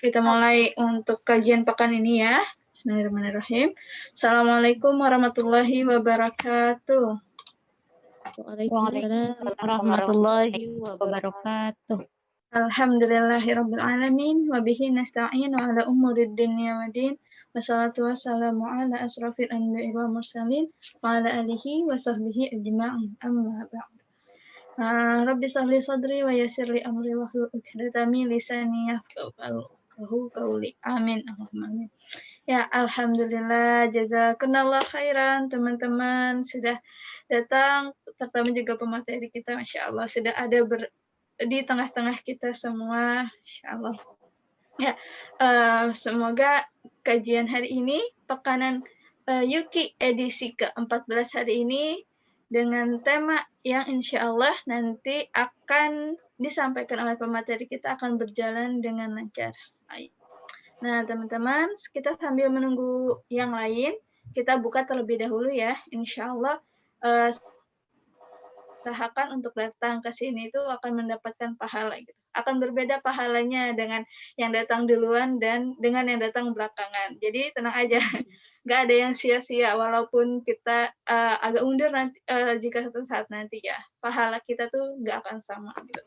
kita mulai untuk kajian pekan ini ya. Bismillahirrahmanirrahim. Assalamualaikum warahmatullahi wabarakatuh. Waalaikumsalam warahmatullahi wabarakatuh. Alhamdulillahirabbil alamin wa bihi nasta'in wa ala umurid dunya waddin. Wassalatu wassalamu ala asrafil anbiya'i wal mursalin wa ala alihi wa sahbihi ajma'in. Amma ba'd. Rabbi sahli sadri wa yassirli amri wa hlul 'uqdatam min lisani yafqahu qawli. Amin. Allahumma amin. Ya, alhamdulillah, jazakumullah khairan teman-teman sudah datang, terutama juga pemateri kita, Masya Allah, sudah ada di tengah-tengah kita semua, Masya Allah. Ya, semoga kajian hari ini, pekanan Yuki edisi ke-14 hari ini, dengan tema yang insya Allah nanti akan disampaikan oleh pemateri kita akan berjalan dengan lancar. Nah, teman-teman, kita sambil menunggu yang lain, kita buka terlebih dahulu ya. Insya Allah, usahakan untuk datang ke sini itu akan mendapatkan pahala gitu. Akan berbeda pahalanya dengan yang datang duluan dan dengan yang datang belakangan. Jadi tenang aja, nggak ada yang sia-sia walaupun kita agak undur nanti jika suatu saat nanti ya. Pahala kita tuh nggak akan sama gitu.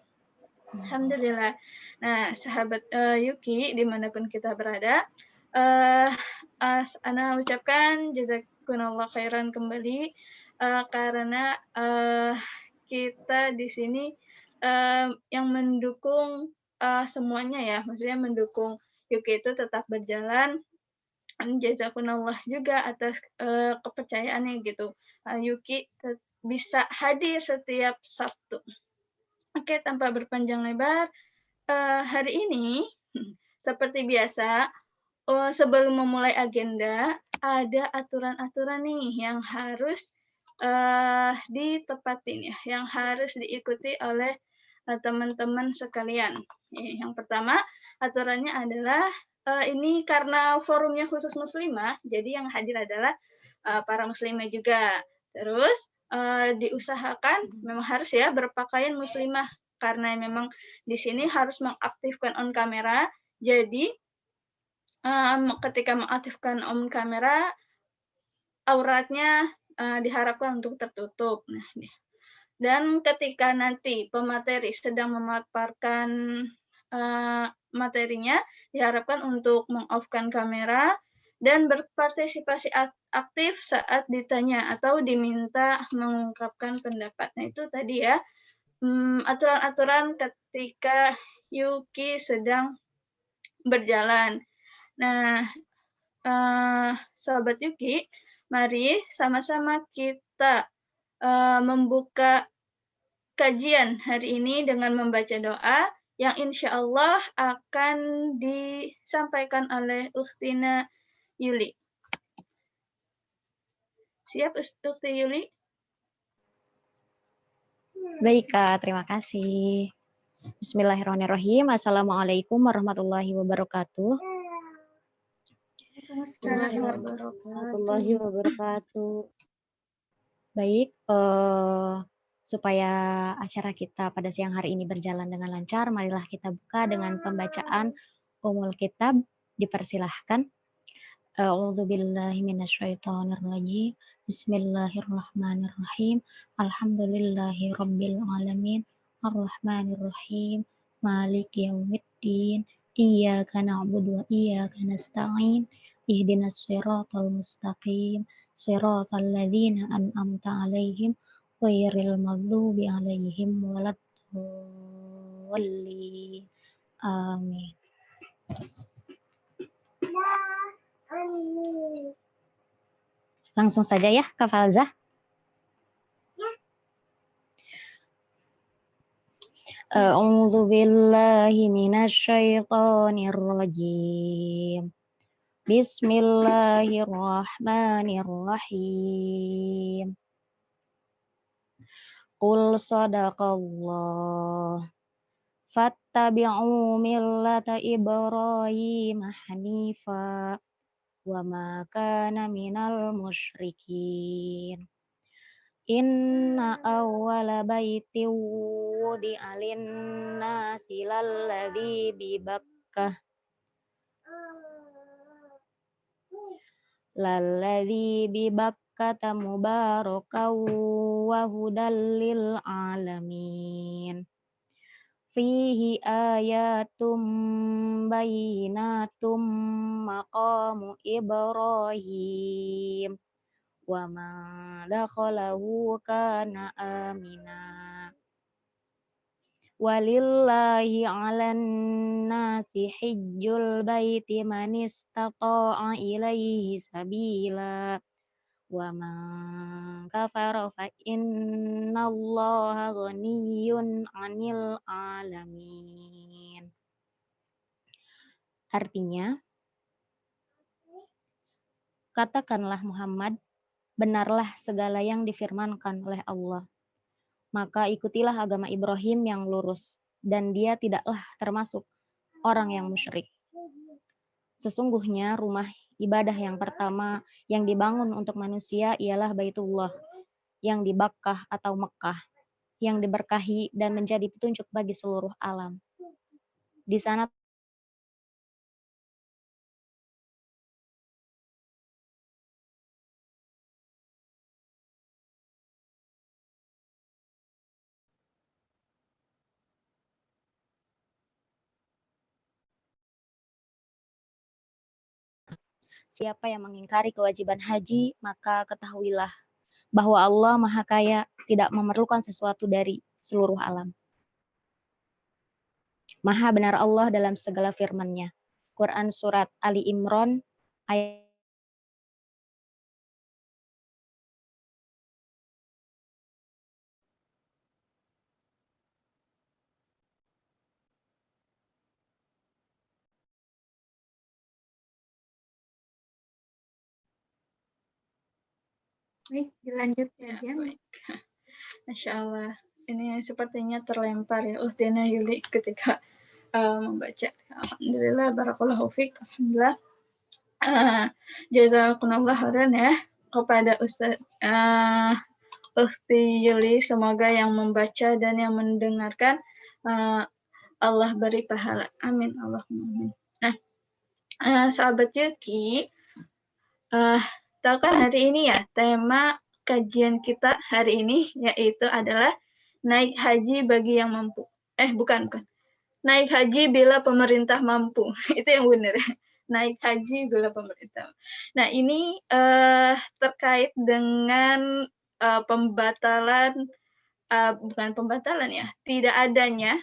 Alhamdulillah. Nah, sahabat Yuki dimanapun kita berada, Ana ucapkan jazakumullah khairan kembali karena kita di sini yang mendukung semuanya ya, maksudnya mendukung Yuki itu tetap berjalan. Jazakumullah juga atas kepercayaannya gitu. Yuki bisa hadir setiap Sabtu. Oke, tanpa berpanjang lebar, hari ini seperti biasa, sebelum memulai agenda, ada aturan-aturan nih yang harus ditepatin ya, yang harus diikuti oleh teman-teman sekalian. Yang pertama, aturannya adalah ini karena forumnya khusus muslimah, jadi yang hadir adalah para muslimah juga. Terus diusahakan memang harus ya berpakaian muslimah karena memang di sini harus mengaktifkan on kamera. Jadi ketika mengaktifkan on kamera auratnya diharapkan untuk tertutup. Nah, dan ketika nanti pemateri sedang memaparkan materinya diharapkan untuk meng-off-kan kamera dan berpartisipasi aktif saat ditanya atau diminta mengungkapkan pendapat. Nah, itu tadi ya, aturan-aturan ketika Yuki sedang berjalan. Nah, Sobat Yuki, mari sama-sama kita membuka kajian hari ini dengan membaca doa yang insya Allah akan disampaikan oleh Ukhtina Yuli. Siap, Ukhti Yuli? Baik, Kak. Terima kasih. Bismillahirrahmanirrahim. Assalamualaikum warahmatullahi wabarakatuh. Warahmatullahi wabarakatuh. Baik, supaya acara kita pada siang hari ini berjalan dengan lancar, marilah kita buka dengan pembacaan Ummul Kitab. Dipersilahkan. A'udzubillahi minasyaitonirrajim. Bismillahirrahmanirrahim. Alhamdulillahi rabbil alamin. Arrahmanirrahim. Maliki yaumiddin. Iyyaka na'budu wa iyyaka nasta'in. Ihdinas siratal mustaqim. Siratal ladzina an'amta 'alaihim ghairil maghdubi 'alaihim waladdallin. Amin. Langsung saja ya, Kak Falzah. A'udzu billahi minasyaitonir rajim. Bismillahirrahmanirrahim. Qul sadaqallah. Fattabi'u millata Ibrahim hanifa wa ma kana minal musyrikin. Inna awwala baitin wudi'a lin-nasi lalladzi bi Bakkah Lalladzi bi Bakkata mubarakan wa hudal lil alamin. Fihi ayatum bayyinatum maqamu Ibrahim wa man dakhalahu kana amina. Walillahi 'alan nasi hijjul baiti man istata'a ilaihi sabila wa man kafara fa innallaha ghaniyyun 'anil 'alamin. Artinya, katakanlah Muhammad, benarlah segala yang difirmankan oleh Allah. Maka ikutilah agama Ibrahim yang lurus, dan dia tidaklah termasuk orang yang musyrik. Sesungguhnya rumah ibadah yang pertama yang dibangun untuk manusia ialah Baitullah, yang di Bakkah atau Mekkah, yang diberkahi dan menjadi petunjuk bagi seluruh alam. Di sana siapa yang mengingkari kewajiban haji, maka ketahuilah bahwa Allah Maha Kaya, tidak memerlukan sesuatu dari seluruh alam. Maha benar Allah dalam segala firman-Nya. Quran Surat Ali Imran ayat Baik, dilanjut ya. Baik. Masya Allah. Ini sepertinya terlempar ya Ustina Yuli ketika membaca. Alhamdulillah, barakallahu fiik. Alhamdulillah. Jazakumullah khairan ya kepada Ustaz Ukhti Yuli. Semoga yang membaca dan yang mendengarkan Allah beri pahala. Amin. Allahumma amin. Nah, sahabat Yuki, tahu kan hari ini ya tema kajian kita hari ini yaitu adalah naik haji bagi yang mampu. Bukan. Naik haji bila pemerintah mampu. Itu yang benar. Naik haji bila pemerintah. Nah, ini terkait dengan tidak adanya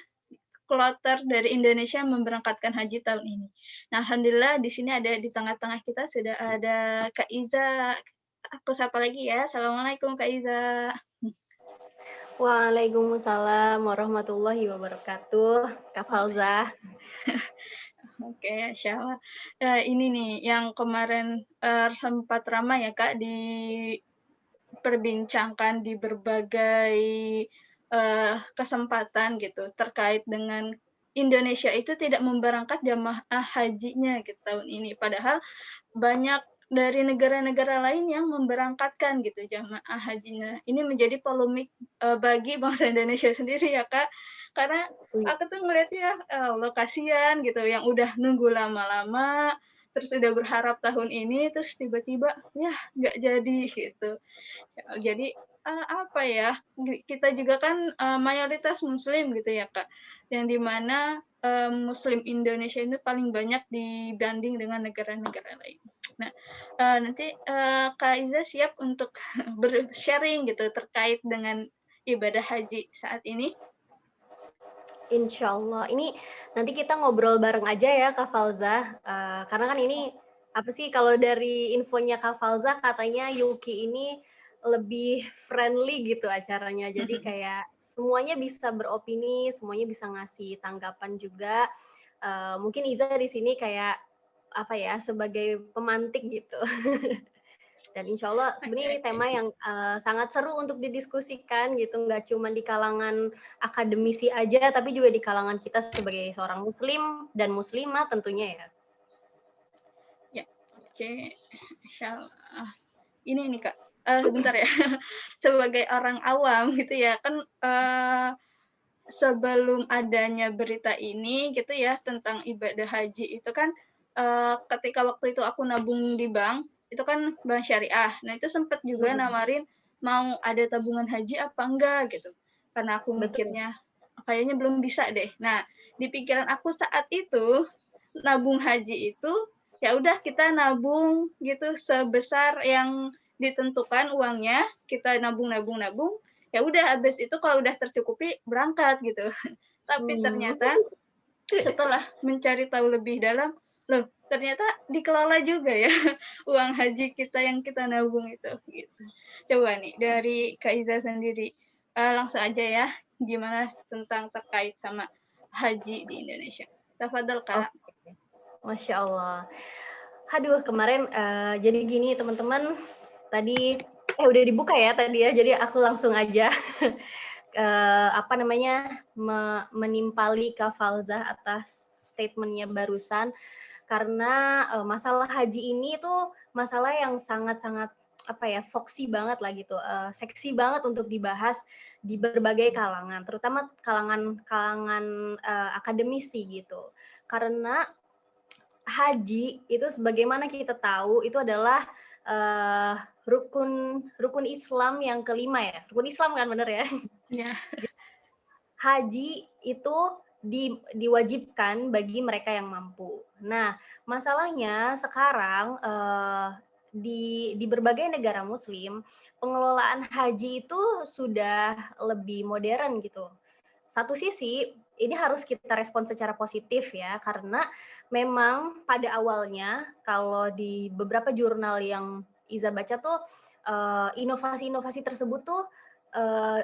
kloter dari Indonesia memberangkatkan haji tahun ini. Nah, alhamdulillah di sini ada di tengah-tengah kita sudah ada Kak Iza. Aku sapa lagi ya. Assalamualaikum Kak Iza. Waalaikumsalam warahmatullahi wabarakatuh, Kak Falzah. Oke, Insya Allah. Ini nih yang kemarin sempat ramai ya Kak diperbincangkan di berbagai kesempatan gitu terkait dengan Indonesia itu tidak memberangkat jamaah hajinya gitu tahun ini. Padahal banyak dari negara-negara lain yang memberangkatkan gitu jamaah hajinya. Ini menjadi polemik bagi bangsa Indonesia sendiri ya Kak. Karena aku tuh ngeliatnya Allah kasihan gitu yang udah nunggu lama-lama terus udah berharap tahun ini terus tiba-tiba ya nggak jadi gitu. Jadi apa ya, kita juga kan mayoritas muslim gitu ya Kak, yang dimana muslim Indonesia itu paling banyak dibanding dengan negara-negara lain. Nah, nanti Kak Iza siap untuk bersharing gitu terkait dengan ibadah haji saat ini? Insya Allah. Ini nanti kita ngobrol bareng aja ya Kak Falzah. Karena kan ini apa sih kalau dari infonya Kak Falzah katanya Yuki ini lebih friendly gitu acaranya. Jadi kayak semuanya bisa beropini, semuanya bisa ngasih tanggapan juga. Mungkin Iza di sini kayak apa ya sebagai pemantik gitu. Dan insya Allah sebenarnya ini tema yang sangat seru untuk didiskusikan gitu, nggak cuma di kalangan akademisi aja, tapi juga di kalangan kita sebagai seorang muslim dan muslimah tentunya ya. Ya, oke. Insya Allah. Ini nih Kak, bentar ya. Sebagai orang awam gitu ya, kan sebelum adanya berita ini gitu ya tentang ibadah haji itu kan ketika waktu itu aku nabung di bank, itu kan bank syariah. Nah, itu sempat juga nawarin mau ada tabungan haji apa enggak gitu. Karena aku Betul. mikirnya kayaknya belum bisa deh. Nah, di pikiran aku saat itu nabung haji itu ya udah kita nabung gitu sebesar yang ditentukan uangnya, kita nabung. Ya udah habis itu kalau udah tercukupi berangkat gitu. Tapi ternyata setelah mencari tahu lebih dalam, loh ternyata dikelola juga ya uang haji kita yang kita nabung itu. Gitu. Coba nih dari Kak Iza sendiri, langsung aja ya, gimana tentang terkait sama haji di Indonesia. Tafadhol Kak. Oke. Masya Allah. Aduh, kemarin jadi gini teman-teman, tadi udah dibuka ya tadi ya, jadi aku langsung aja menimpali Kak Falzah atas statementnya barusan, karena masalah haji ini tuh masalah yang sangat-sangat foksi banget lah gitu, seksi banget untuk dibahas di berbagai kalangan, terutama kalangan akademisi gitu, karena haji itu sebagaimana kita tahu itu adalah rukun Islam yang kelima ya, rukun Islam kan bener ya? Iya. Haji itu diwajibkan bagi mereka yang mampu. Nah, masalahnya sekarang di berbagai negara Muslim pengelolaan haji itu sudah lebih modern gitu. Satu sisi ini harus kita respon secara positif ya, karena memang pada awalnya kalau di beberapa jurnal yang Iza baca tuh inovasi-inovasi tersebut tuh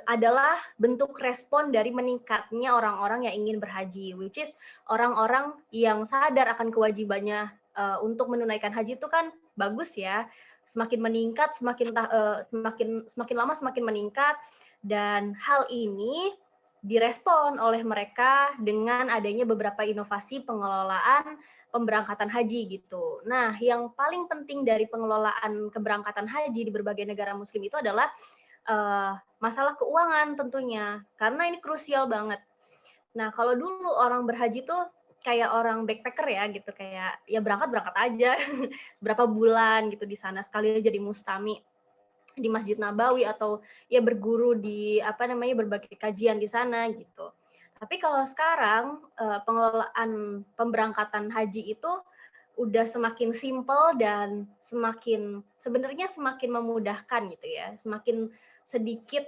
adalah bentuk respon dari meningkatnya orang-orang yang ingin berhaji, which is orang-orang yang sadar akan kewajibannya untuk menunaikan haji itu kan bagus ya, semakin meningkat, semakin lama semakin meningkat, dan hal ini direspon oleh mereka dengan adanya beberapa inovasi pengelolaan pemberangkatan haji gitu. Nah, yang paling penting dari pengelolaan keberangkatan haji di berbagai negara Muslim itu adalah masalah keuangan tentunya, karena ini krusial banget. Nah, kalau dulu orang berhaji tuh kayak orang backpacker ya gitu, kayak ya berangkat aja berapa bulan gitu di sana, sekali jadi mustami di Masjid Nabawi atau ya berguru di berbagai kajian di sana gitu. Tapi kalau sekarang pengelolaan pemberangkatan haji itu udah semakin simpel dan sebenarnya semakin memudahkan gitu ya, semakin sedikit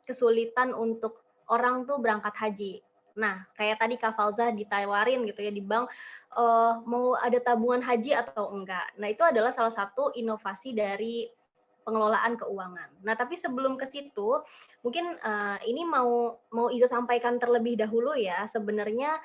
kesulitan untuk orang tuh berangkat haji. Nah, kayak tadi Kak Falzah ditawarin gitu ya di bank, mau ada tabungan haji atau enggak. Nah, itu adalah salah satu inovasi dari pengelolaan keuangan. Nah, tapi sebelum ke situ, mungkin ini mau Iza sampaikan terlebih dahulu ya, sebenarnya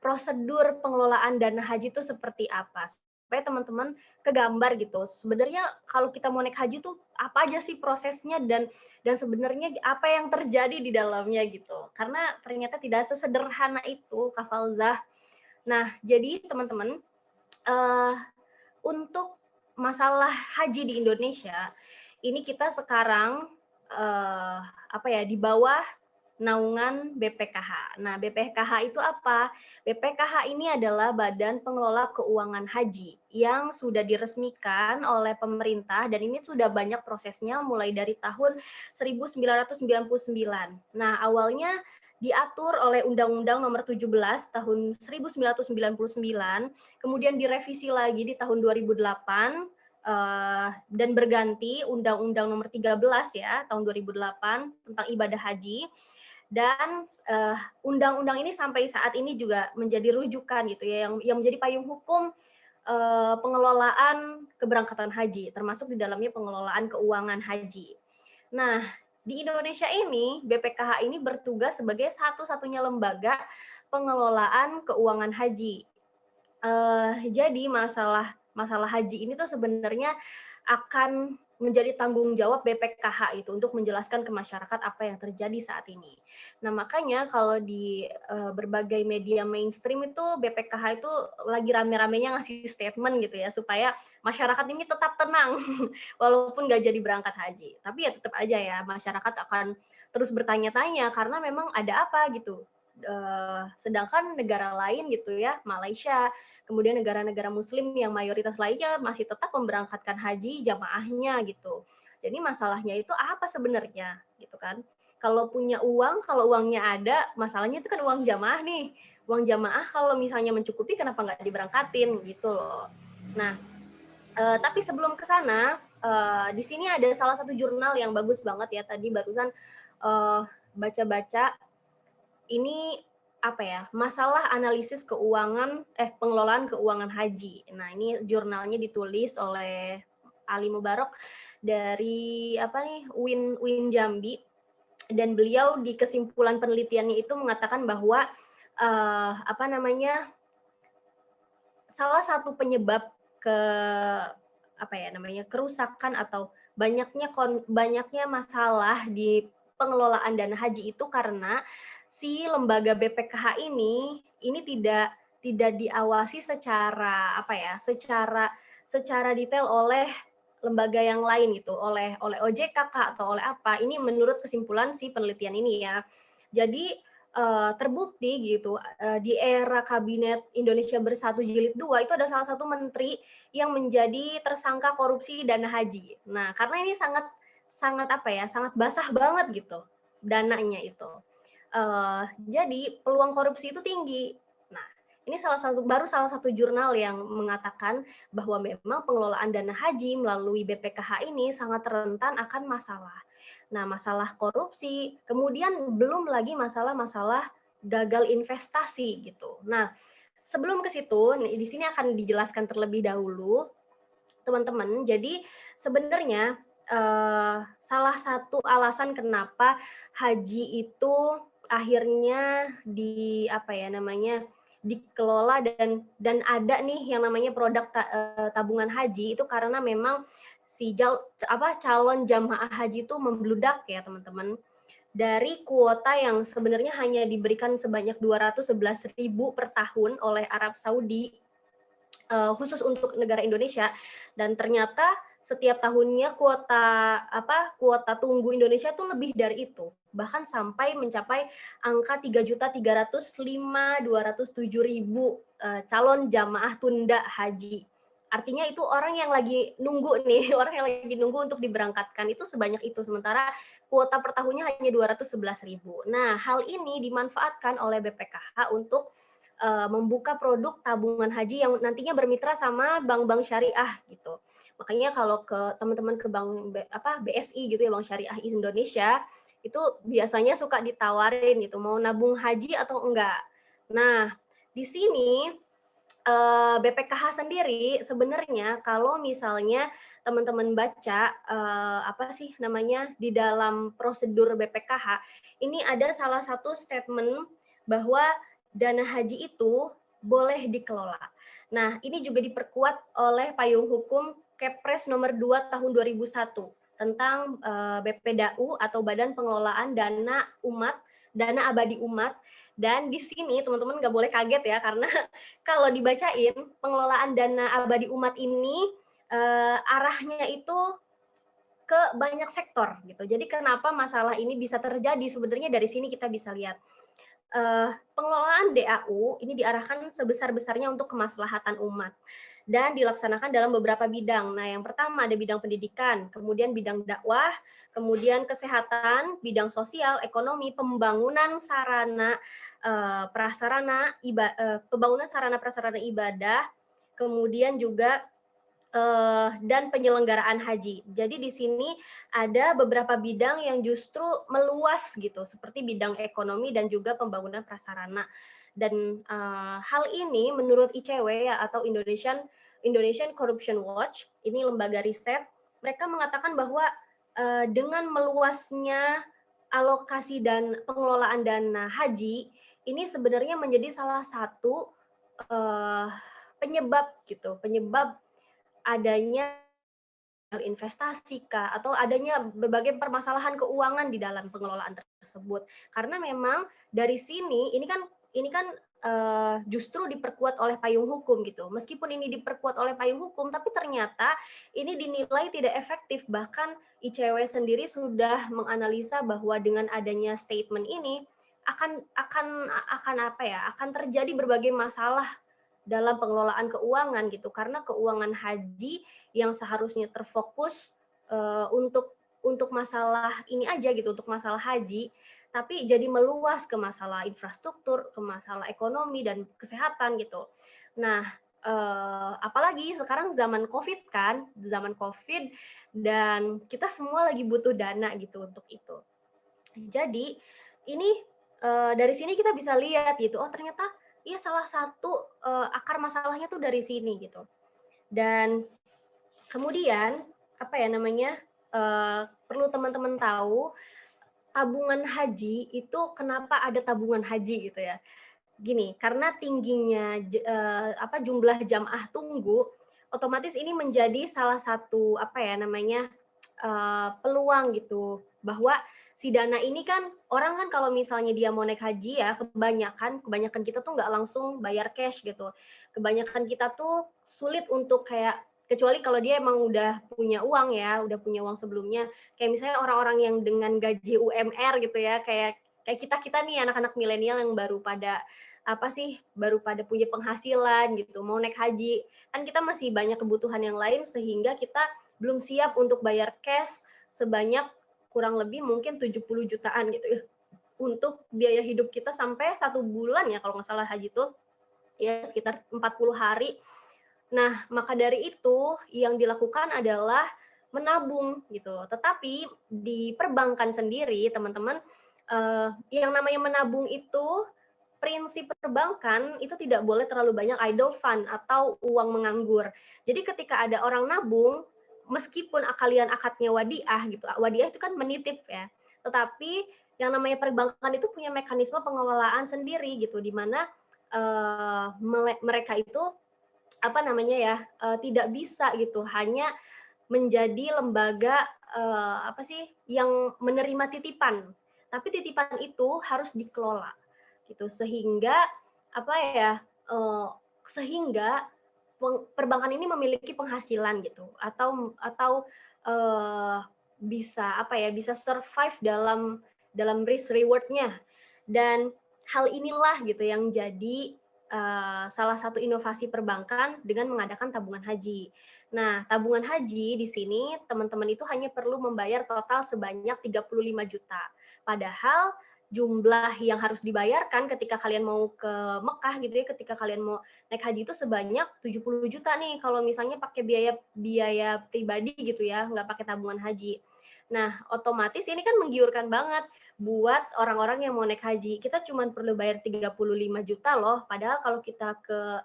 prosedur pengelolaan dana haji itu seperti apa, supaya teman-teman kegambar gitu. Sebenarnya kalau kita mau naik haji tuh apa aja sih prosesnya dan sebenarnya apa yang terjadi di dalamnya gitu. Karena ternyata tidak sesederhana itu, Kak Falzah. Nah, jadi teman-teman, untuk masalah haji di Indonesia, ini kita sekarang di bawah naungan BPKH. Nah, BPKH itu apa? BPKH ini adalah Badan Pengelola Keuangan Haji yang sudah diresmikan oleh pemerintah dan ini sudah banyak prosesnya mulai dari tahun 1999. Nah, awalnya diatur oleh Undang-Undang Nomor 17 tahun 1999, kemudian direvisi lagi di tahun 2008 dan berganti Undang-Undang Nomor 13 ya tahun 2008 tentang ibadah haji. Dan undang-undang ini sampai saat ini juga menjadi rujukan gitu ya, yang menjadi payung hukum pengelolaan keberangkatan haji, termasuk di dalamnya pengelolaan keuangan haji. Nah, di Indonesia ini BPKH ini bertugas sebagai satu-satunya lembaga pengelolaan keuangan haji. Jadi masalah haji ini tuh sebenarnya akan menjadi tanggung jawab BPKH itu untuk menjelaskan ke masyarakat apa yang terjadi saat ini. Nah, makanya kalau di berbagai media mainstream itu BPKH itu lagi rame-ramenya ngasih statement gitu ya, supaya masyarakat ini tetap tenang walaupun nggak jadi berangkat haji. Tapi ya tetap aja ya masyarakat akan terus bertanya-tanya karena memang ada apa gitu. Sedangkan negara lain gitu ya, Malaysia, kemudian negara-negara Muslim yang mayoritas lainnya masih tetap memberangkatkan haji jamaahnya gitu. Jadi masalahnya itu apa sebenarnya gitu kan? Kalau punya uang, kalau uangnya ada, masalahnya itu kan uang jamaah nih. Uang jamaah kalau misalnya mencukupi, kenapa nggak diberangkatin gitu loh. Nah, tapi sebelum ke sana, di sini ada salah satu jurnal yang bagus banget ya. Tadi barusan baca-baca ini apa ya, masalah analisis keuangan, pengelolaan keuangan haji. Nah, ini jurnalnya ditulis oleh Ali Mubarak dari apa nih, UIN Jambi, dan beliau di kesimpulan penelitiannya itu mengatakan bahwa apa namanya, salah satu penyebab apa ya namanya, kerusakan atau banyaknya masalah di pengelolaan dana haji itu karena si lembaga BPKH ini tidak diawasi secara apa ya, secara detail oleh lembaga yang lain gitu, oleh OJK atau oleh apa. Ini menurut kesimpulan si penelitian ini ya. Jadi terbukti gitu di era kabinet Indonesia Bersatu Jilid 2 itu ada salah satu menteri yang menjadi tersangka korupsi dana haji. Nah, karena ini sangat apa ya, sangat basah banget gitu dananya itu. Jadi peluang korupsi itu tinggi. Nah, ini baru salah satu jurnal yang mengatakan bahwa memang pengelolaan dana haji melalui BPKH ini sangat rentan akan masalah. Nah, masalah korupsi, kemudian belum lagi masalah-masalah gagal investasi gitu. Nah, sebelum ke situ, di sini akan dijelaskan terlebih dahulu, teman-teman. Jadi sebenarnya salah satu alasan kenapa haji itu akhirnya dikelola dan ada nih yang namanya produk tabungan haji itu karena memang calon jamaah haji itu membludak ya teman-teman. Dari kuota yang sebenarnya hanya diberikan sebanyak 211.000 per tahun oleh Arab Saudi khusus untuk negara Indonesia, dan ternyata setiap tahunnya kuota tunggu Indonesia itu lebih dari itu, bahkan sampai mencapai angka 3.305.207.000 calon jamaah tunda haji. Artinya itu orang yang lagi nunggu nih, orang yang lagi nunggu untuk diberangkatkan itu sebanyak itu, sementara kuota per tahunnya hanya 211.000. Nah, hal ini dimanfaatkan oleh BPKH untuk membuka produk tabungan haji yang nantinya bermitra sama bank-bank syariah gitu. Makanya kalau ke teman-teman ke bank BSI gitu ya, Bank Syariah Indonesia, itu biasanya suka ditawarin gitu, mau nabung haji atau enggak. Nah, di sini BPKH sendiri sebenarnya kalau misalnya teman-teman baca di dalam prosedur BPKH ini ada salah satu statement bahwa dana haji itu boleh dikelola. Nah, ini juga diperkuat oleh payung hukum Kepres nomor 2 tahun 2001 tentang BPDAU atau Badan Pengelolaan Dana Abadi Umat. Dan di sini teman-teman nggak boleh kaget ya, karena kalau dibacain pengelolaan dana abadi umat ini arahnya itu ke banyak sektor gitu. Jadi kenapa masalah ini bisa terjadi sebenarnya dari sini kita bisa lihat. Pengelolaan DAU ini diarahkan sebesar-besarnya untuk kemaslahatan umat dan dilaksanakan dalam beberapa bidang. Nah, yang pertama ada bidang pendidikan, kemudian bidang dakwah, kemudian kesehatan, bidang sosial, ekonomi, pembangunan sarana prasarana ibadah, kemudian juga dan penyelenggaraan haji. Jadi di sini ada beberapa bidang yang justru meluas gitu, seperti bidang ekonomi dan juga pembangunan prasarana. Dan hal ini menurut ICW atau Indonesian Corruption Watch, ini lembaga riset, mereka mengatakan bahwa dengan meluasnya alokasi dan pengelolaan dana haji, ini sebenarnya menjadi salah satu penyebab adanya investasi atau adanya berbagai permasalahan keuangan di dalam pengelolaan tersebut. Karena memang dari sini ini kan justru diperkuat oleh payung hukum gitu. Meskipun ini diperkuat oleh payung hukum, tapi ternyata ini dinilai tidak efektif. Bahkan ICW sendiri sudah menganalisa bahwa dengan adanya statement ini akan apa ya, akan terjadi berbagai masalah dalam pengelolaan keuangan gitu, karena keuangan haji yang seharusnya terfokus untuk masalah ini aja gitu, untuk masalah haji, tapi jadi meluas ke masalah infrastruktur, ke masalah ekonomi dan kesehatan gitu. Nah, apalagi sekarang zaman COVID kan, zaman COVID dan kita semua lagi butuh dana gitu untuk itu. Jadi ini dari sini kita bisa lihat gitu, oh ternyata iya salah satu akar masalahnya tuh dari sini gitu. Dan kemudian apa ya namanya, perlu teman-teman tahu, tabungan haji itu kenapa ada tabungan haji gitu ya. Gini, karena tingginya jumlah jamaah tunggu, otomatis ini menjadi salah satu apa ya namanya, peluang gitu, bahwa si dana ini kan orang kan kalau misalnya dia mau naik haji ya, kebanyakan kita tuh nggak langsung bayar cash gitu. Kebanyakan kita tuh sulit untuk kayak, kecuali kalau dia emang udah punya uang ya, udah punya uang sebelumnya. Kayak misalnya orang-orang yang dengan gaji UMR gitu ya, kayak kita nih anak-anak milenial yang baru pada punya penghasilan gitu, mau naik haji. Kan kita masih banyak kebutuhan yang lain sehingga kita belum siap untuk bayar cash sebanyak kurang lebih mungkin 70 jutaan gitu ya, untuk biaya hidup kita sampai 1 bulan ya kalau nggak salah haji itu, ya sekitar 40 hari. Nah, maka dari itu yang dilakukan adalah menabung gitu. Tetapi di perbankan sendiri, teman-teman, yang namanya menabung itu, prinsip perbankan itu tidak boleh terlalu banyak idle fund atau uang menganggur. Jadi ketika ada orang nabung, meskipun kalian akadnya wadiah gitu, wadiah itu kan menitip ya, tetapi yang namanya perbankan itu punya mekanisme pengelolaan sendiri gitu, di mana mereka itu apa namanya ya, tidak bisa gitu hanya menjadi lembaga yang menerima titipan, tapi titipan itu harus dikelola gitu, sehingga apa ya, sehingga perbankan ini memiliki penghasilan gitu, atau bisa survive dalam risk reward-nya. Dan hal inilah gitu yang jadi salah satu inovasi perbankan dengan mengadakan tabungan haji. Nah, tabungan haji di sini teman-teman itu hanya perlu membayar total sebanyak 35 juta. Padahal jumlah yang harus dibayarkan ketika kalian mau ke Mekah gitu ya, ketika kalian mau naik haji itu sebanyak 70 juta nih kalau misalnya pakai biaya pribadi gitu ya, nggak pakai tabungan haji. Nah, otomatis ini kan menggiurkan banget buat orang-orang yang mau naik haji. Kita cuma perlu bayar 35 juta loh, padahal kalau kita ke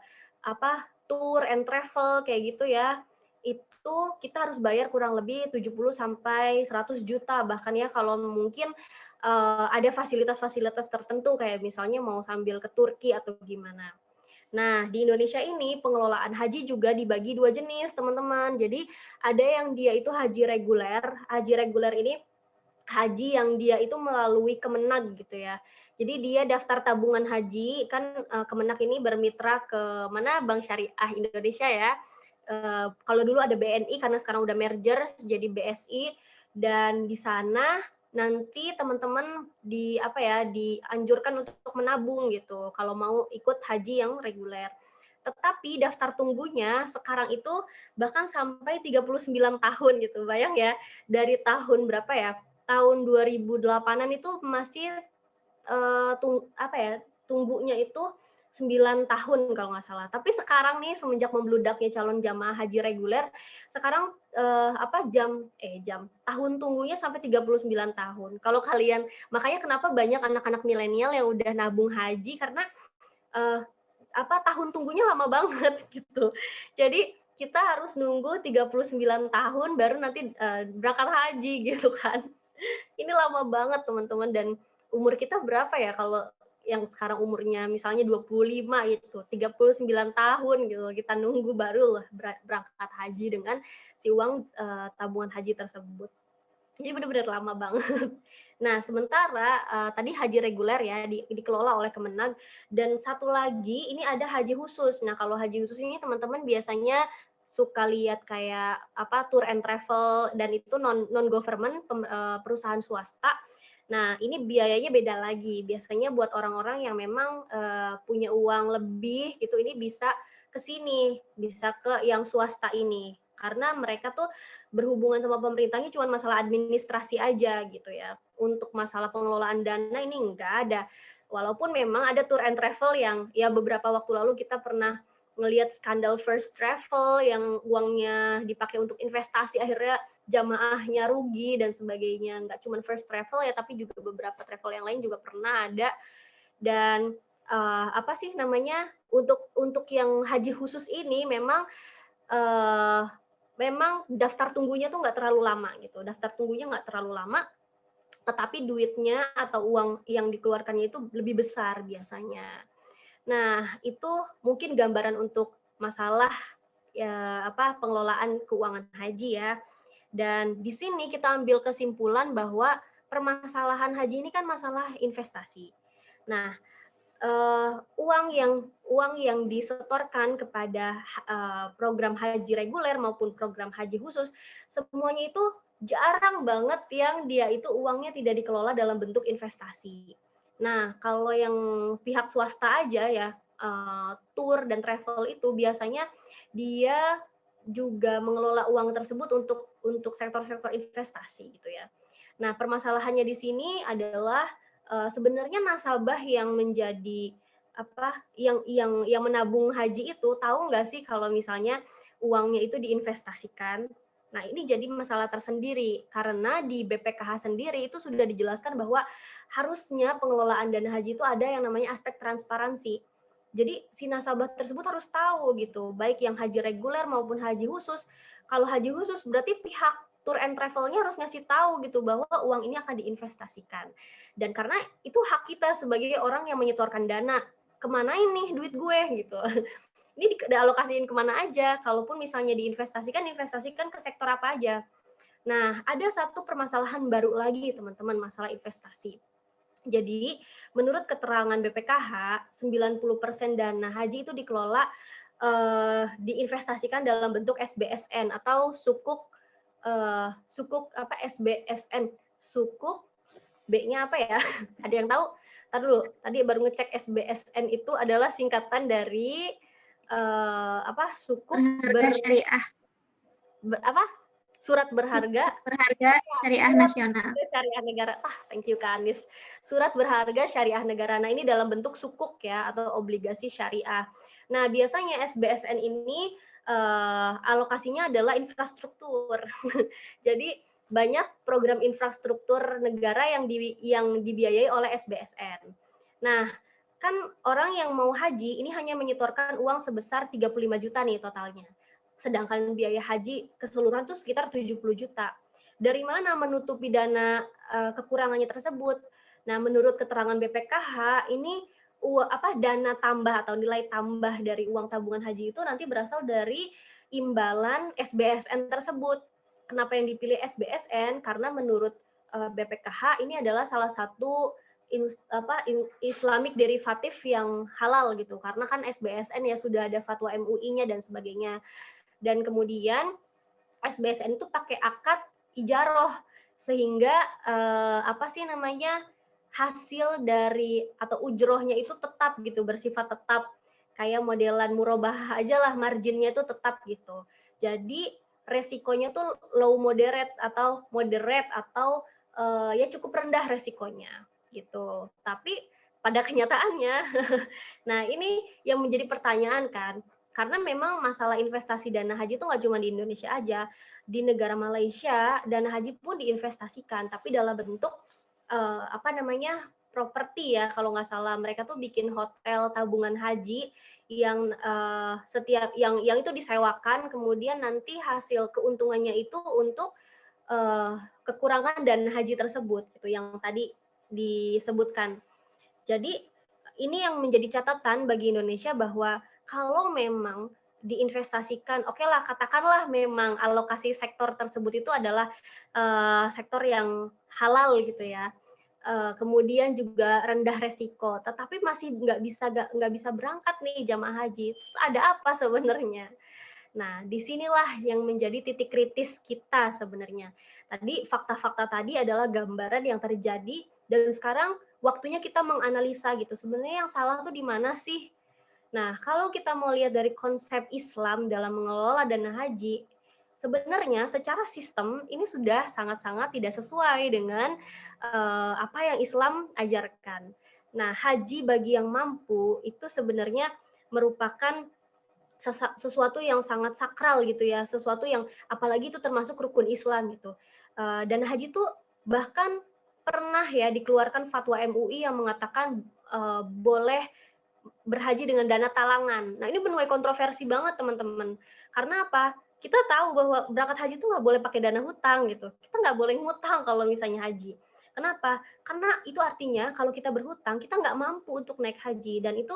tour and travel kayak gitu ya, itu kita harus bayar kurang lebih 70 sampai 100 juta, bahkan ya kalau mungkin ada fasilitas-fasilitas tertentu kayak misalnya mau sambil ke Turki atau gimana. Nah, di Indonesia ini pengelolaan haji juga dibagi 2 jenis, teman-teman. Jadi ada yang dia itu haji reguler. Haji reguler ini haji yang dia itu melalui Kemenag gitu ya. Jadi dia daftar tabungan haji, kan Kemenag ini bermitra ke mana, Bank Syariah Indonesia ya. Kalau dulu ada BNI karena sekarang udah merger jadi BSI, dan di sana nanti teman-teman dianjurkan untuk menabung gitu kalau mau ikut haji yang reguler. Tetapi daftar tunggunya sekarang itu bahkan sampai 39 tahun gitu. Bayang ya, dari tahun berapa ya? Tahun 2008-an itu masih tunggunya itu 9 tahun kalau nggak salah. Tapi sekarang nih semenjak membludaknya calon jamaah haji reguler, sekarang tahun tunggunya sampai 39 tahun. Kalau kalian, makanya kenapa banyak anak-anak milenial yang udah nabung haji karena tahun tunggunya lama banget gitu. Jadi kita harus nunggu 39 tahun baru nanti berangkat haji gitu kan. Ini lama banget teman-teman, dan umur kita berapa ya kalau yang sekarang umurnya misalnya 25 gitu, 39 tahun gitu, kita nunggu baru berangkat haji dengan si uang tabungan haji tersebut. Jadi benar-benar lama banget. Nah, sementara tadi haji reguler ya dikelola oleh Kemenag, dan satu lagi ini ada haji khusus. Nah, kalau haji khusus ini teman-teman biasanya suka lihat kayak tour and travel, dan itu non government, perusahaan swasta. Nah, ini biayanya beda lagi. Biasanya buat orang-orang yang memang punya uang lebih gitu, ini bisa ke sini, bisa ke yang swasta ini. Karena mereka tuh berhubungan sama pemerintahnya cuma masalah administrasi aja gitu ya. Untuk masalah pengelolaan dana ini enggak ada. Walaupun memang ada tour and travel yang ya beberapa waktu lalu kita pernah ngelihat skandal First Travel yang uangnya dipakai untuk investasi, akhirnya jamaahnya rugi dan sebagainya. Nggak cuma First Travel ya, tapi juga beberapa travel yang lain juga pernah ada. Dan apa sih namanya, untuk yang haji khusus ini memang memang daftar tunggunya tuh nggak terlalu lama gitu. Daftar tunggunya nggak terlalu lama, tetapi duitnya atau uang yang dikeluarkannya itu lebih besar biasanya. Nah, itu mungkin gambaran untuk masalah ya pengelolaan keuangan haji ya. Dan di sini kita ambil kesimpulan bahwa permasalahan haji ini kan masalah investasi. Nah, uang yang disetorkan kepada program haji reguler maupun program haji khusus, semuanya itu jarang banget yang dia itu uangnya tidak dikelola dalam bentuk investasi. Nah, kalau yang pihak swasta aja ya, tour dan travel itu biasanya dia juga mengelola uang tersebut untuk sektor-sektor investasi gitu ya. Nah, permasalahannya di sini adalah sebenarnya nasabah yang menjadi yang menabung haji itu tahu nggak sih kalau misalnya uangnya itu diinvestasikan. Nah, ini jadi masalah tersendiri karena di BPKH sendiri itu sudah dijelaskan bahwa harusnya pengelolaan dana haji itu ada yang namanya aspek transparansi. Jadi si nasabah tersebut harus tahu gitu, baik yang haji reguler maupun haji khusus. Kalau haji khusus berarti pihak tour and travelnya harus ngasih tahu gitu bahwa uang ini akan diinvestasikan. Dan karena itu hak kita sebagai orang yang menyetorkan dana, kemana ini duit gue gitu. Ini dialokasiin kemana aja, kalaupun misalnya diinvestasikan, investasikan ke sektor apa aja. Nah, ada satu permasalahan baru lagi teman-teman, masalah investasi. Jadi, menurut keterangan BPKH, 90% dana haji itu dikelola diinvestasikan dalam bentuk SBSN atau sukuk SBSN, sukuk B-nya apa ya? Ada yang tahu? Tadi dulu, tadi baru ngecek SBSN itu adalah singkatan dari sukuk syariah. Surat berharga Syariah Nasional. Syariah negara. Thank you Kak Anis. Surat berharga syariah negara. Nah, ini dalam bentuk sukuk ya atau obligasi syariah. Nah, biasanya SBSN ini alokasinya adalah infrastruktur. Jadi banyak program infrastruktur negara yang dibiayai oleh SBSN. Nah, kan orang yang mau haji ini hanya menyetorkan uang sebesar 35 juta nih totalnya. Sedangkan biaya haji keseluruhan itu sekitar 70 juta. Dari mana menutupi dana kekurangannya tersebut? Nah, menurut keterangan BPKH, ini dana tambah atau nilai tambah dari uang tabungan haji itu nanti berasal dari imbalan SBSN tersebut. Kenapa yang dipilih SBSN? Karena menurut BPKH ini adalah salah satu Islamic derivatif yang halal gitu. Karena kan SBSN ya sudah ada fatwa MUI-nya dan sebagainya. Dan kemudian SBSN itu pakai akad ijaroh sehingga hasil dari atau ujrohnya itu tetap gitu, bersifat tetap, kayak modelan murabahah aja lah, marginnya itu tetap gitu. Jadi resikonya tuh low moderate atau ya cukup rendah resikonya gitu. Tapi pada kenyataannya, nah ini yang menjadi pertanyaan kan, karena memang masalah investasi dana haji itu nggak cuma di Indonesia aja, di negara Malaysia dana haji pun diinvestasikan, tapi dalam bentuk properti ya, kalau nggak salah mereka tuh bikin hotel tabungan haji yang yang itu disewakan, kemudian nanti hasil keuntungannya itu untuk kekurangan dana haji tersebut gitu, yang tadi disebutkan. Jadi ini yang menjadi catatan bagi Indonesia bahwa kalau memang diinvestasikan, oke lah, katakanlah memang alokasi sektor tersebut itu adalah sektor yang halal gitu ya, kemudian juga rendah resiko, tetapi masih nggak bisa berangkat nih jamaah haji. Terus ada apa sebenarnya? Nah, disinilah yang menjadi titik kritis kita sebenarnya. Tadi fakta-fakta tadi adalah gambaran yang terjadi Dan sekarang waktunya kita menganalisa gitu, sebenarnya yang salah tuh di mana sih? Nah, kalau kita mau lihat dari konsep Islam dalam mengelola dana haji, sebenarnya secara sistem ini sudah sangat-sangat tidak sesuai dengan apa yang Islam ajarkan. Nah, haji bagi yang mampu itu sebenarnya merupakan sesuatu yang sangat sakral gitu ya, sesuatu yang apalagi itu termasuk rukun Islam gitu. Dana haji itu bahkan pernah ya dikeluarkan fatwa MUI yang mengatakan boleh berhaji dengan dana talangan. Nah, ini menuai kontroversi banget, teman-teman. Karena apa? Kita tahu bahwa berangkat haji itu nggak boleh pakai dana hutang gitu. Kita nggak boleh ngutang kalau misalnya haji. Kenapa? Karena itu artinya kalau kita berhutang, kita nggak mampu untuk naik haji. Dan itu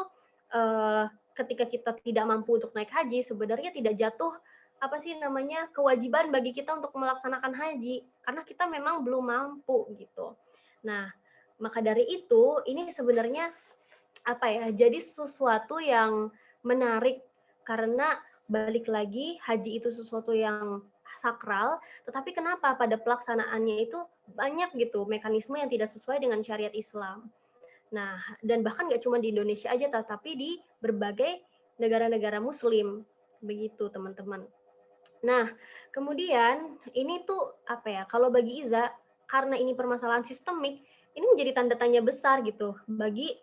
ketika kita tidak mampu untuk naik haji, sebenarnya tidak jatuh apa sih namanya kewajiban bagi kita untuk melaksanakan haji karena kita memang belum mampu gitu. Nah, maka dari itu ini sebenarnya apa ya, jadi sesuatu yang menarik karena balik lagi haji itu sesuatu yang sakral, tetapi kenapa pada pelaksanaannya itu banyak gitu mekanisme yang tidak sesuai dengan syariat Islam. Nah, dan bahkan nggak cuma di Indonesia aja, tetapi di berbagai negara-negara Muslim, begitu teman-teman. Nah, kemudian ini tuh apa ya? Kalau bagi Iza, karena ini permasalahan sistemik, ini menjadi tanda tanya besar gitu bagi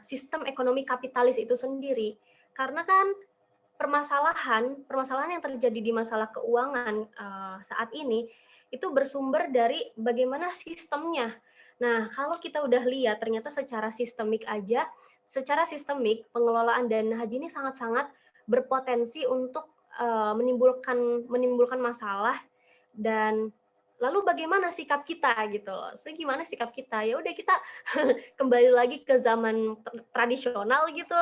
sistem ekonomi kapitalis itu sendiri. Karena kan permasalahan yang terjadi di masalah keuangan saat ini itu bersumber dari bagaimana sistemnya. Nah, kalau kita udah lihat ternyata secara sistemik pengelolaan dana haji ini sangat-sangat berpotensi untuk menimbulkan masalah dan lalu bagaimana sikap kita gitu loh. So, gimana sikap kita? Ya udah kita kembali lagi ke zaman tradisional gitu.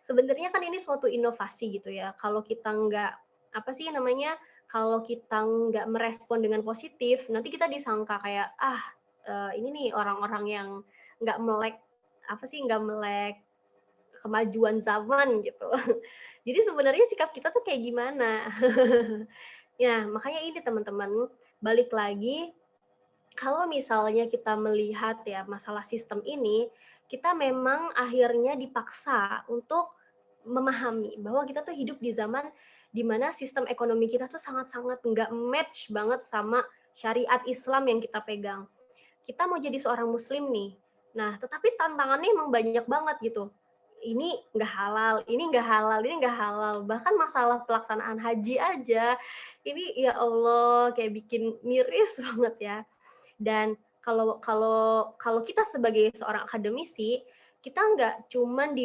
Sebenarnya kan ini suatu inovasi gitu ya. Kalau kita nggak apa sih namanya? Kalau kita nggak merespon dengan positif, nanti kita disangka kayak ini nih orang-orang yang nggak melek kemajuan zaman gitu. Jadi sebenarnya sikap kita tuh kayak gimana? Ya, makanya ini teman-teman, balik lagi kalau misalnya kita melihat ya masalah sistem ini, kita memang akhirnya dipaksa untuk memahami bahwa kita tuh hidup di zaman di mana sistem ekonomi kita tuh sangat-sangat nggak match banget sama syariat Islam yang kita pegang. Kita mau jadi seorang muslim nih, nah tetapi tantangannya emang banyak banget gitu. Ini nggak halal, ini nggak halal, ini nggak halal. Bahkan masalah pelaksanaan haji aja, ini ya Allah kayak bikin miris banget ya. Dan kalau kalau kalau kita sebagai seorang akademisi, kita nggak cuman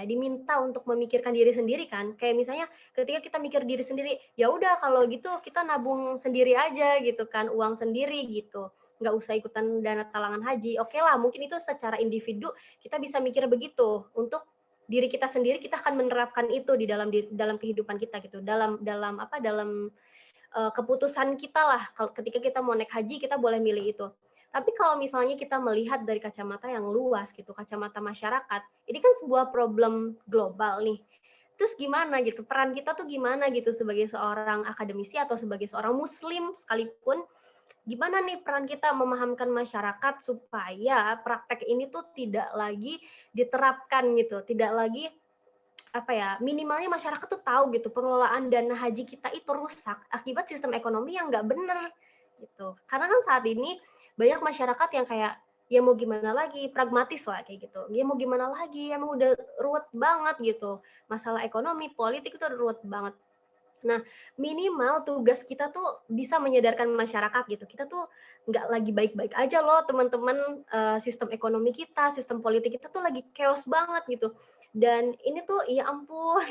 diminta untuk memikirkan diri sendiri kan. Kayak misalnya ketika kita mikir diri sendiri, ya udah kalau gitu kita nabung sendiri aja gitu kan, uang sendiri gitu. Nggak usah ikutan dana talangan haji. Oke lah, mungkin itu secara individu kita bisa mikir begitu. Untuk diri kita sendiri kita akan menerapkan itu di dalam kehidupan kita gitu. Dalam keputusan kita lah. Ketika kita mau naik haji, kita boleh milih itu. Tapi kalau misalnya kita melihat dari kacamata yang luas gitu, kacamata masyarakat, ini kan sebuah problem global nih. Terus gimana gitu, peran kita tuh gimana gitu sebagai seorang akademisi atau sebagai seorang muslim sekalipun, gimana nih peran kita memahamkan masyarakat supaya praktek ini tuh tidak lagi diterapkan gitu, tidak lagi minimalnya masyarakat tuh tahu gitu pengelolaan dana haji kita itu rusak akibat sistem ekonomi yang nggak benar gitu. Karena kan saat ini banyak masyarakat yang kayak ya mau gimana lagi, pragmatis lah kayak gitu. Ya mau gimana lagi, emang udah ruwet banget gitu. Masalah ekonomi, politik itu udah ruwet banget. Nah, minimal tugas kita tuh bisa menyadarkan masyarakat gitu. Kita tuh nggak lagi baik-baik aja loh, teman-teman. Sistem ekonomi kita, sistem politik kita tuh lagi chaos banget gitu. Dan ini tuh, ya ampun,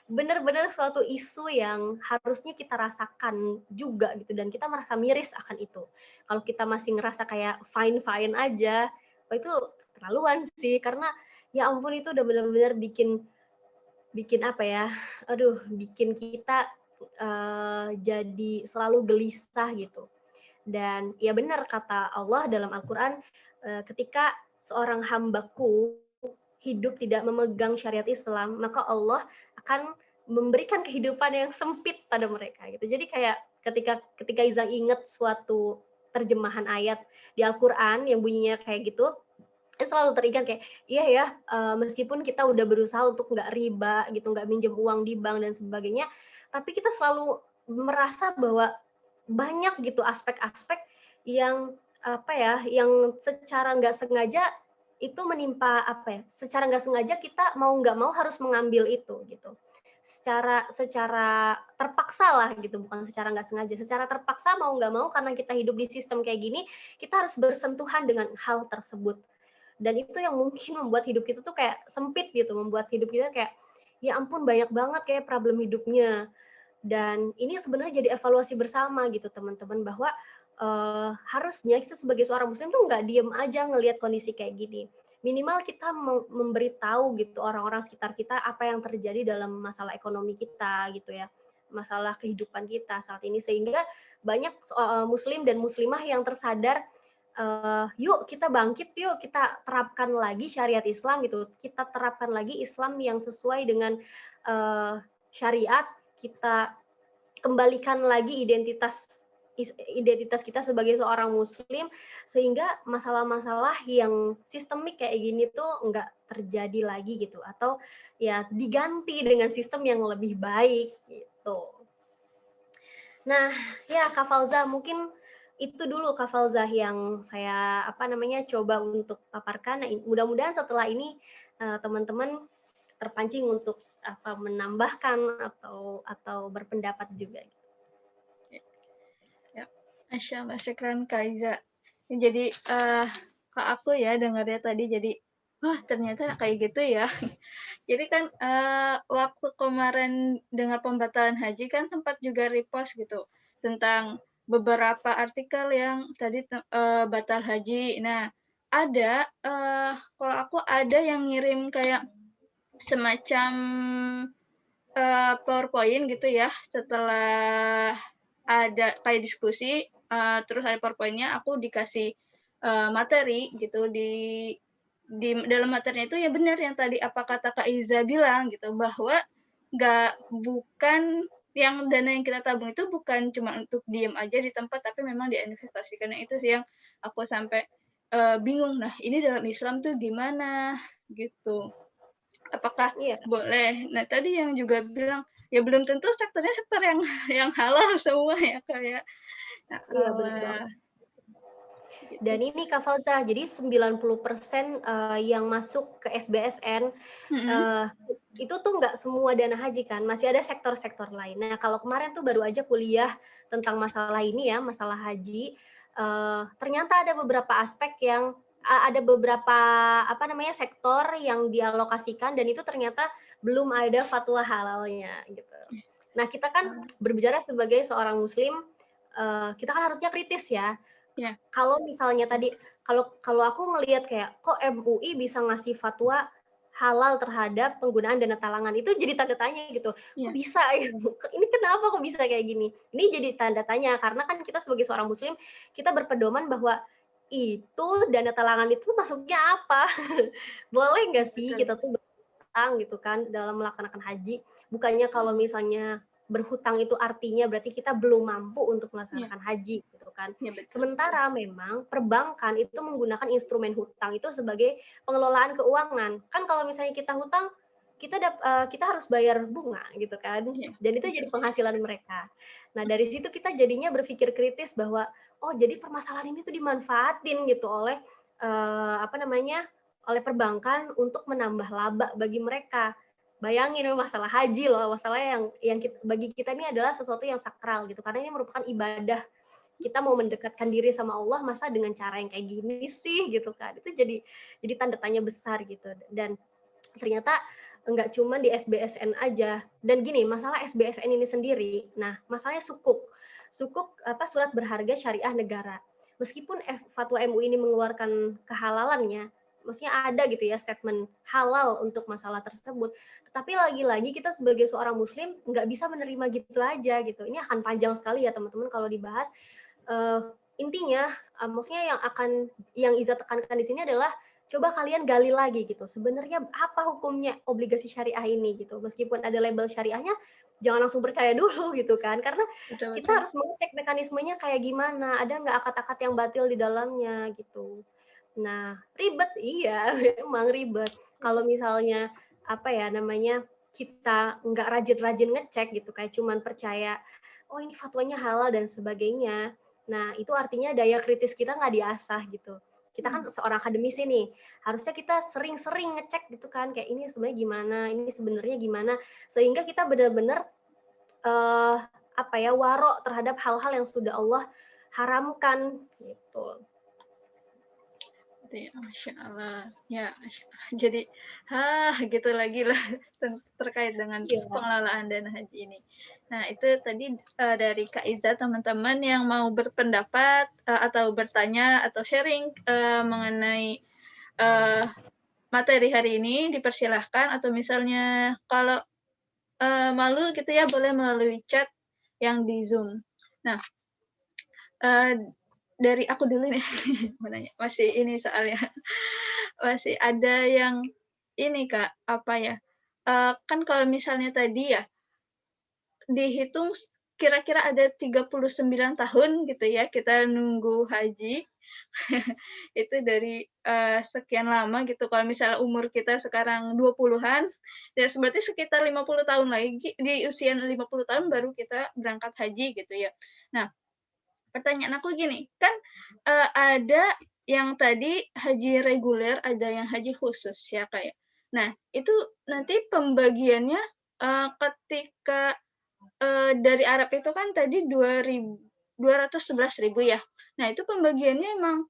benar-benar suatu isu yang harusnya kita rasakan juga gitu. Dan kita merasa miris akan itu. Kalau kita masih ngerasa kayak fine-fine aja, itu terlaluan sih. Karena ya ampun itu udah benar-benar bikin bikin kita jadi selalu gelisah gitu. Dan ya benar kata Allah dalam Al-Quran, ketika seorang hambaku hidup tidak memegang syariat Islam, maka Allah akan memberikan kehidupan yang sempit pada mereka gitu. Jadi kayak ketika Iza ingat suatu terjemahan ayat di Al-Quran yang bunyinya kayak gitu, selalu teringat kayak, iya ya, meskipun kita udah berusaha untuk nggak riba gitu, nggak minjem uang di bank dan sebagainya, tapi kita selalu merasa bahwa banyak gitu aspek-aspek yang apa ya, yang secara nggak sengaja itu menimpa apa ya, secara nggak sengaja kita mau nggak mau harus mengambil itu gitu. Secara terpaksa lah gitu, bukan secara nggak sengaja. Secara terpaksa mau nggak mau karena kita hidup di sistem kayak gini, kita harus bersentuhan dengan hal tersebut. Dan itu yang mungkin membuat hidup kita tuh kayak sempit gitu, membuat hidup kita kayak ya ampun banyak banget kayak problem hidupnya. Dan ini sebenarnya jadi evaluasi bersama gitu teman-teman, bahwa harusnya kita sebagai seorang muslim tuh nggak diem aja ngelihat kondisi kayak gini. Minimal kita memberitahu gitu orang-orang sekitar kita apa yang terjadi dalam masalah ekonomi kita gitu ya, masalah kehidupan kita saat ini, sehingga banyak muslim dan muslimah yang tersadar, yuk kita bangkit, yuk kita terapkan lagi syariat Islam gitu, kita terapkan lagi Islam yang sesuai dengan syariat, kita kembalikan lagi identitas kita sebagai seorang muslim, sehingga masalah-masalah yang sistemik kayak gini tuh nggak terjadi lagi gitu, atau ya diganti dengan sistem yang lebih baik gitu. Nah, ya Kak Falzah, mungkin itu dulu Kak Falzah yang saya coba untuk paparkan. Nah, mudah-mudahan setelah ini teman-teman terpancing untuk menambahkan atau berpendapat juga. Masya Allah, syukran Kak Iza. Jadi Kak aku ya dengarnya tadi jadi wah ternyata kayak gitu ya. Jadi kan waktu kemarin dengar pembatalan haji kan sempat juga repost gitu tentang beberapa artikel yang tadi batal haji. Nah ada kalau aku ada yang ngirim kayak semacam PowerPoint gitu ya, setelah ada kayak diskusi, terus ada PowerPoint-nya, aku dikasih materi gitu, di dalam materinya itu ya benar yang tadi apa kata Kak Iza bilang gitu, bahwa bukan yang dana yang kita tabung itu bukan cuma untuk diem aja di tempat, tapi memang diinvestasikan. Nah, itu sih yang aku sampai bingung. Nah, ini dalam Islam tuh gimana gitu? Apakah boleh? Nah, tadi yang juga bilang ya belum tentu sektornya sektor yang halal semua ya kayak. Iya benar banget. Dan ini Kak Falzah, jadi 90% yang masuk ke SBSN itu tuh nggak semua dana haji kan, masih ada sektor-sektor lain. Nah kalau kemarin tuh baru aja kuliah tentang masalah ini ya, masalah haji, ternyata ada beberapa aspek yang ada beberapa sektor yang dialokasikan dan itu ternyata belum ada fatwa halalnya gitu. Nah kita kan berbicara sebagai seorang muslim, kita kan harusnya kritis ya. Kalau misalnya tadi kalau aku ngelihat kayak kok MUI bisa ngasih fatwa halal terhadap penggunaan dana talangan, itu jadi tanda tanya gitu. Kok bisa gitu? Ini kenapa kok bisa kayak gini? Ini jadi tanda tanya karena kan kita sebagai seorang muslim kita berpedoman bahwa itu dana talangan itu masuknya apa? Boleh nggak sih kita tuh berhutang gitu kan dalam melaksanakan haji? Bukannya kalau misalnya berhutang itu artinya berarti kita belum mampu untuk melaksanakan haji gitu kan. Sementara memang perbankan itu menggunakan instrumen hutang itu sebagai pengelolaan keuangan. Kan kalau misalnya kita hutang, kita harus bayar bunga gitu kan. Dan itu jadi penghasilan mereka. Nah, dari situ kita jadinya berpikir kritis bahwa oh, jadi permasalahan ini tuh dimanfaatin gitu oleh oleh perbankan untuk menambah laba bagi mereka. Bayangin masalah haji loh, masalah yang bagi kita ini adalah sesuatu yang sakral gitu, karena ini merupakan ibadah. Kita mau mendekatkan diri sama Allah, masa dengan cara yang kayak gini sih gitu kan. Itu jadi tanda tanya besar gitu. Dan ternyata enggak cuma di SBSN aja. Dan gini, masalah SBSN ini sendiri, nah masalahnya sukuk surat berharga syariah negara. Meskipun fatwa MUI ini mengeluarkan kehalalannya, maksudnya ada gitu ya statement halal untuk masalah tersebut, tetapi lagi-lagi kita sebagai seorang muslim nggak bisa menerima gitu aja gitu. Ini akan panjang sekali ya teman-teman kalau dibahas. Intinya maksudnya yang Iza tekankan di sini adalah coba kalian gali lagi gitu, sebenarnya apa hukumnya obligasi syariah ini gitu. Meskipun ada label syariahnya, jangan langsung percaya dulu gitu kan, karena Betul, kita betul. harus mengecek mekanismenya kayak gimana, ada nggak akad-akad yang batil di dalamnya gitu. Nah, ribet iya, memang ribet. Kalau misalnya apa ya namanya kita nggak rajin-rajin ngecek gitu, kayak cuman percaya, oh ini fatwanya halal dan sebagainya. Nah, itu artinya daya kritis kita nggak diasah gitu. Kita kan seorang akademisi nih, harusnya kita sering-sering ngecek gitu kan, kayak ini sebenarnya gimana, ini sebenarnya gimana, sehingga kita benar-benar apa ya waro terhadap hal-hal yang sudah Allah haramkan gitu. Ya, Masya Allah. Ya, Masya Allah. Jadi, gitu lagi lah terkait dengan Iya. pengelolaan dana haji ini. Nah, itu tadi dari Kak Iza, teman-teman yang mau berpendapat atau bertanya atau sharing mengenai materi hari ini, dipersilahkan. Atau misalnya kalau malu gitu ya, boleh melalui chat yang di Zoom. Nah, dari aku dulu nih, menanya. Masih ini soalnya. Masih ada yang ini Kak, apa ya, kan kalau misalnya tadi ya, dihitung kira-kira ada 39 tahun gitu ya, kita nunggu haji. Itu dari, sekian lama gitu, kalau misalnya umur kita sekarang 20-an, ya berarti sekitar 50 tahun lagi, di usia 50 tahun baru kita berangkat haji gitu ya. Nah, pertanyaan aku gini, kan, ada yang tadi haji reguler, ada yang haji khusus ya, Kak, ya. Nah, itu nanti pembagiannya, ketika, dari Arab itu kan tadi 211.000 ya. Nah, itu pembagiannya emang,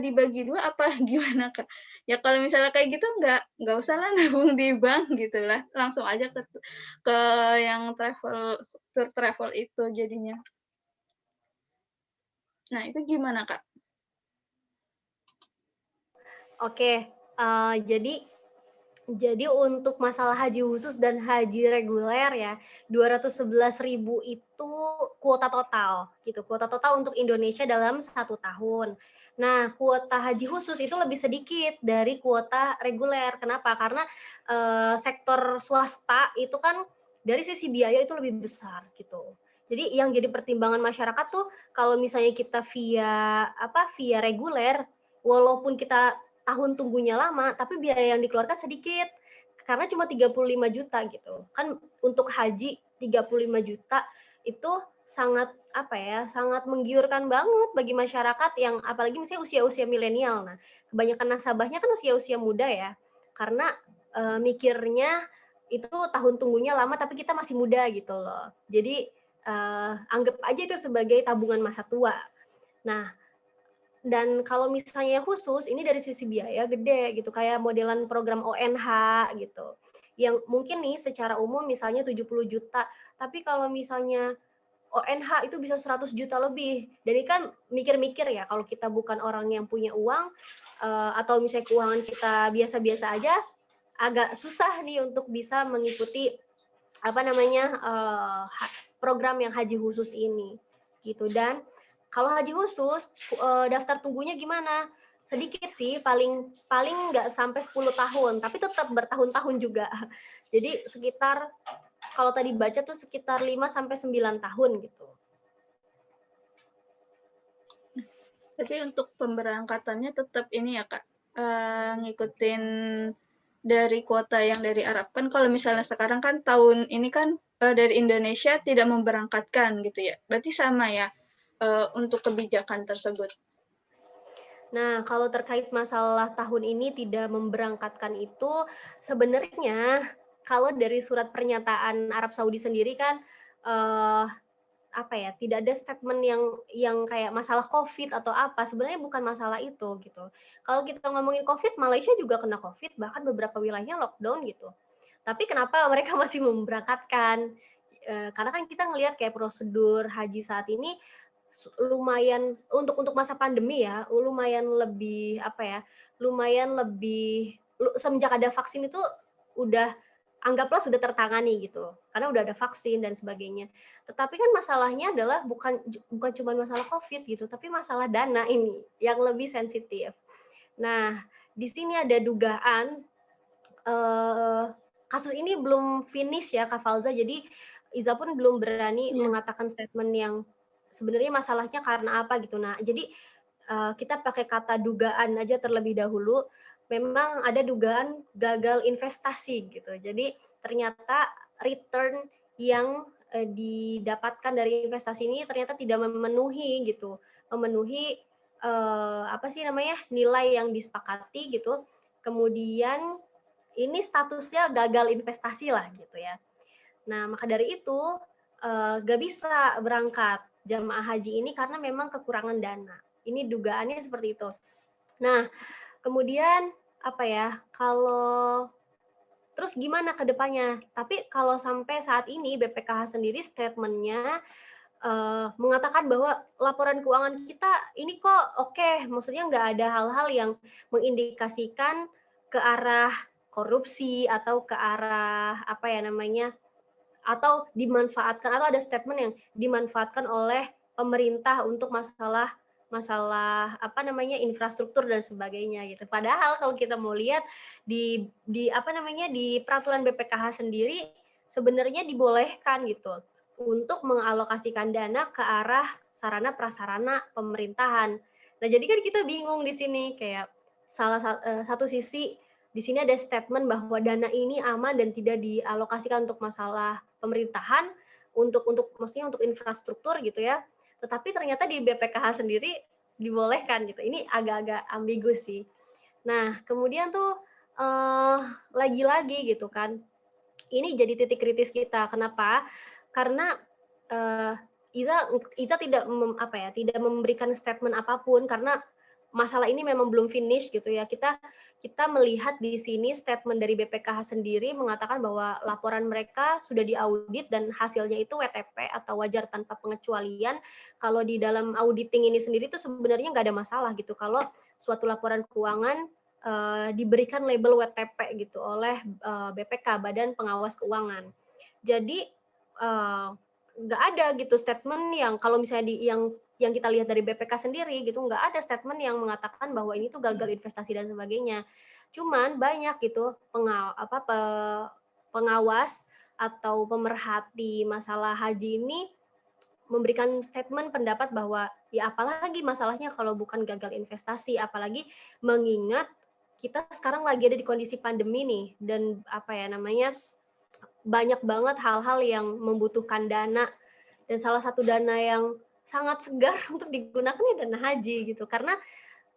dibagi 2 apa gimana, Kak? Ya kalau misalnya kayak gitu nggak usahlah nabung di bank gitulah, langsung aja ke yang tour travel itu jadinya. Nah, itu gimana, Kak? Oke, jadi untuk masalah haji khusus dan haji reguler ya, 211.000 itu kuota total gitu. Kuota total untuk Indonesia dalam 1 tahun. Nah, kuota haji khusus itu lebih sedikit dari kuota reguler. Kenapa? Karena sektor swasta itu kan dari sisi biaya itu lebih besar gitu. Jadi yang jadi pertimbangan masyarakat tuh kalau misalnya kita via reguler, walaupun kita tahun tunggunya lama, tapi biaya yang dikeluarkan sedikit. Karena cuma 35 juta gitu. Kan untuk haji 35 juta itu sangat sangat menggiurkan banget bagi masyarakat yang apalagi misalnya usia-usia milenial. Nah, kebanyakan nasabahnya kan usia-usia muda ya. Karena mikirnya itu tahun tunggunya lama tapi kita masih muda gitu loh. Jadi anggap aja itu sebagai tabungan masa tua. Nah, dan kalau misalnya khusus, ini dari sisi biaya gede gitu, kayak modelan program ONH gitu. Yang mungkin nih secara umum misalnya 70 juta, tapi kalau misalnya ONH itu bisa 100 juta lebih. Dan ini kan mikir-mikir ya, kalau kita bukan orang yang punya uang, atau misalnya keuangan kita biasa-biasa aja, agak susah nih untuk bisa mengikuti program yang haji khusus ini gitu. Dan kalau haji khusus daftar tunggunya gimana? Sedikit sih, paling nggak sampai 10 tahun, tapi tetap bertahun-tahun juga. Jadi sekitar kalau tadi baca tuh sekitar 5 sampai 9 tahun gitu. Tapi untuk pemberangkatannya tetap ini ya, Kak, ngikutin dari kuota yang dari Arab. Kan kalau misalnya sekarang kan tahun ini kan dari Indonesia tidak memberangkatkan gitu ya. Berarti sama ya untuk kebijakan tersebut. Nah, kalau terkait masalah tahun ini tidak memberangkatkan itu, sebenarnya kalau dari surat pernyataan Arab Saudi sendiri kan tidak ada statement yang kayak masalah COVID atau apa. Sebenarnya bukan masalah itu gitu. Kalau kita ngomongin COVID, Malaysia juga kena COVID, bahkan beberapa wilayahnya lockdown gitu. Tapi kenapa mereka masih memberangkatkan? Karena kan kita ngelihat kayak prosedur haji saat ini lumayan untuk masa pandemi ya, lumayan lebih semenjak ada vaksin itu udah anggaplah sudah tertangani gitu, karena udah ada vaksin dan sebagainya. Tetapi kan masalahnya adalah bukan cuma masalah COVID gitu, tapi masalah dana ini yang lebih sensitif. Nah, di sini ada dugaan kasus ini belum finish ya Kak Falza, jadi Iza pun belum berani Iya. mengatakan statement yang sebenarnya masalahnya karena apa gitu. Nah, jadi kita pakai kata dugaan aja terlebih dahulu. Memang ada dugaan gagal investasi gitu. Jadi ternyata return yang didapatkan dari investasi ini ternyata tidak memenuhi gitu, memenuhi apa sih namanya, nilai yang disepakati gitu. Kemudian ini statusnya gagal investasi lah gitu ya. Nah, maka dari itu gak bisa berangkat jamaah haji ini karena memang kekurangan dana. Ini dugaannya seperti itu. Nah, kemudian apa ya? Kalau terus gimana ke depannya? Tapi kalau sampai saat ini BPKH sendiri statementnya mengatakan bahwa laporan keuangan kita ini kok oke, maksudnya nggak ada hal-hal yang mengindikasikan ke arah korupsi atau ke arah apa ya namanya, atau dimanfaatkan, atau ada statement yang dimanfaatkan oleh pemerintah untuk masalah apa namanya, infrastruktur dan sebagainya gitu. Padahal kalau kita mau lihat di apa namanya, di peraturan BPKH sendiri sebenarnya dibolehkan gitu untuk mengalokasikan dana ke arah sarana prasarana pemerintahan. Nah, jadi kan kita bingung di sini, kayak satu sisi di sini ada statement bahwa dana ini aman dan tidak dialokasikan untuk masalah pemerintahan, untuk maksudnya untuk infrastruktur gitu ya. Tetapi ternyata di BPKH sendiri dibolehkan gitu. Ini agak-agak ambigu sih. Nah, kemudian tuh lagi-lagi gitu kan. Ini jadi titik kritis kita. Kenapa? Karena Iza tidak tidak memberikan statement apapun karena masalah ini memang belum finish gitu ya. Kita melihat di sini statement dari BPKH sendiri mengatakan bahwa laporan mereka sudah diaudit dan hasilnya itu WTP atau wajar tanpa pengecualian. Kalau di dalam auditing ini sendiri itu sebenarnya nggak ada masalah gitu. Kalau suatu laporan keuangan diberikan label WTP gitu oleh BPK, Badan Pengawas Keuangan. Jadi nggak ada gitu statement yang kalau misalnya yang kita lihat dari BPK sendiri gitu, nggak ada statement yang mengatakan bahwa ini tuh gagal investasi dan sebagainya. Cuman banyak gitu pengawas atau pemerhati masalah haji ini memberikan statement pendapat bahwa ya apalagi masalahnya kalau bukan gagal investasi, apalagi mengingat kita sekarang lagi ada di kondisi pandemi nih, dan apa ya namanya, banyak banget hal-hal yang membutuhkan dana, dan salah satu dana yang sangat segar untuk digunakan ya dana haji gitu. Karena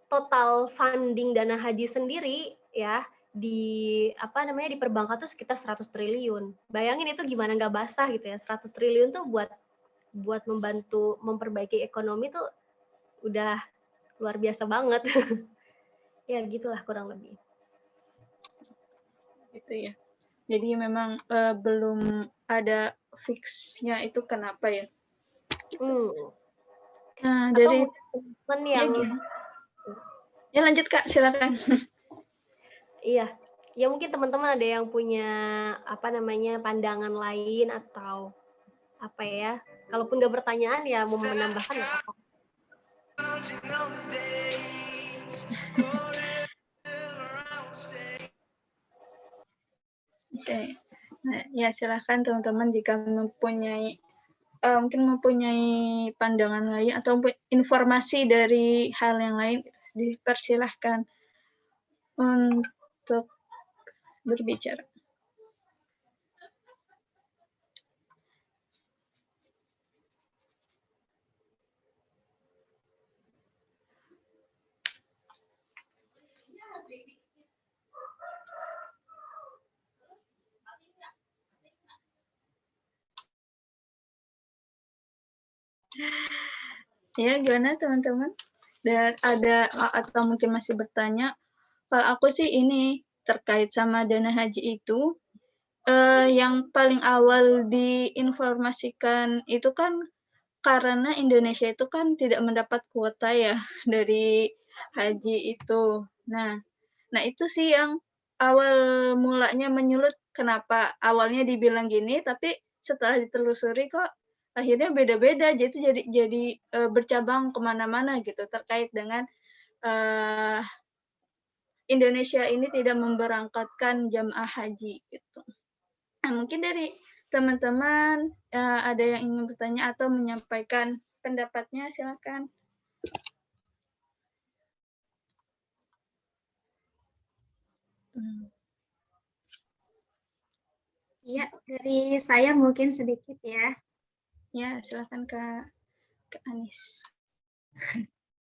total funding dana haji sendiri ya di apa namanya di perbankan tuh sekitar 100 triliun. Bayangin itu gimana nggak basah gitu ya. 100 triliun tuh buat membantu memperbaiki ekonomi tuh udah luar biasa banget. Ya gitulah kurang lebih. Gitu ya. Jadi memang belum ada fixnya itu kenapa ya? Nah, Atau dari teman yang ya lanjut Kak, silakan. iya, ya mungkin teman-teman ada yang punya apa namanya pandangan lain atau apa ya? Kalaupun nggak bertanyaan ya mau menambahkan nggak apa-apa. Oke. Nah, ya silakan teman-teman jika mempunyai mungkin mempunyai pandangan lain atau informasi dari hal yang lain, dipersilahkan untuk berbicara. Ya, gimana teman-teman? Dan ada atau mungkin masih bertanya? Kalau aku sih ini terkait sama dana haji itu, yang paling awal diinformasikan itu kan karena Indonesia itu kan tidak mendapat kuota ya dari haji itu. Nah itu sih yang awal mulanya menyulut, kenapa awalnya dibilang gini, tapi setelah ditelusuri kok akhirnya beda-beda, jadi bercabang kemana-mana gitu terkait dengan Indonesia ini tidak memberangkatkan jamaah haji gitu. Nah, mungkin dari Teman-teman, ada yang ingin bertanya atau menyampaikan pendapatnya, silakan. Iya, dari saya mungkin sedikit ya. Ya, silakan Kak Anis.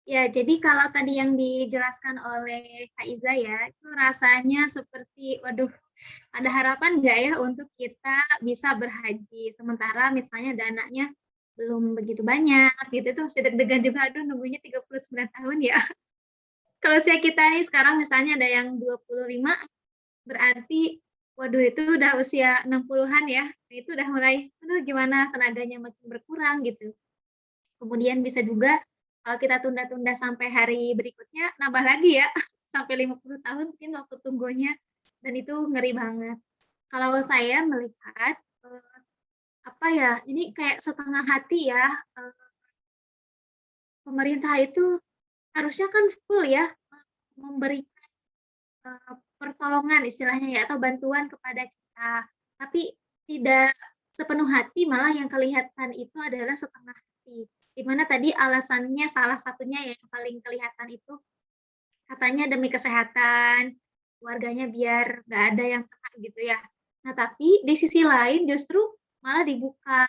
Ya, jadi kalau tadi yang dijelaskan oleh Kak Iza ya, itu rasanya seperti, waduh, ada harapan nggak ya untuk kita bisa berhaji? Sementara misalnya dananya belum begitu banyak, gitu, itu masih deg-degan juga, aduh nunggunya 39 tahun ya. Kalau saya kita nih sekarang misalnya ada yang 25, berarti, waduh itu udah usia 60-an ya, itu udah mulai, aduh gimana tenaganya makin berkurang gitu. Kemudian bisa juga kalau kita tunda-tunda sampai hari berikutnya, nambah lagi ya, sampai 50 tahun mungkin waktu tunggunya, dan itu ngeri banget. Kalau saya melihat, apa ya, ini kayak setengah hati ya, pemerintah itu harusnya kan full ya, memberikan pertolongan istilahnya ya, atau bantuan kepada kita. Tapi tidak sepenuh hati, malah yang kelihatan itu adalah setengah hati. Di mana tadi alasannya salah satunya yang paling kelihatan itu katanya demi kesehatan, keluarganya biar nggak ada yang kena gitu ya. Nah, tapi di sisi lain justru malah dibuka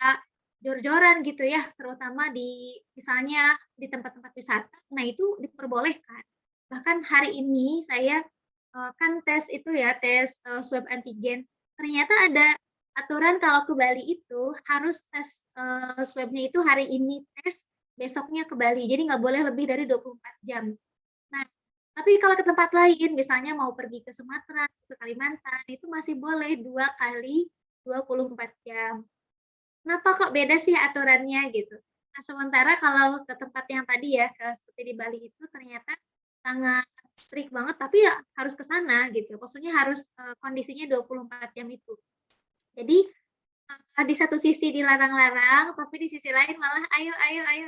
jor-joran gitu ya, terutama di misalnya di tempat-tempat wisata. Nah, itu diperbolehkan. Bahkan hari ini saya kan tes itu ya, tes swab antigen. Ternyata ada aturan kalau ke Bali itu harus tes swabnya itu hari ini tes, besoknya ke Bali. Jadi nggak boleh lebih dari 24 jam. Nah, tapi kalau ke tempat lain, misalnya mau pergi ke Sumatera, ke Kalimantan, itu masih boleh 2 kali 24 jam. Kenapa kok beda sih aturannya gitu? Nah, sementara kalau ke tempat yang tadi ya, seperti di Bali itu ternyata sangat strict banget, tapi ya harus ke sana gitu. Maksudnya harus kondisinya 24 jam itu. Jadi di satu sisi dilarang-larang, tapi di sisi lain malah ayo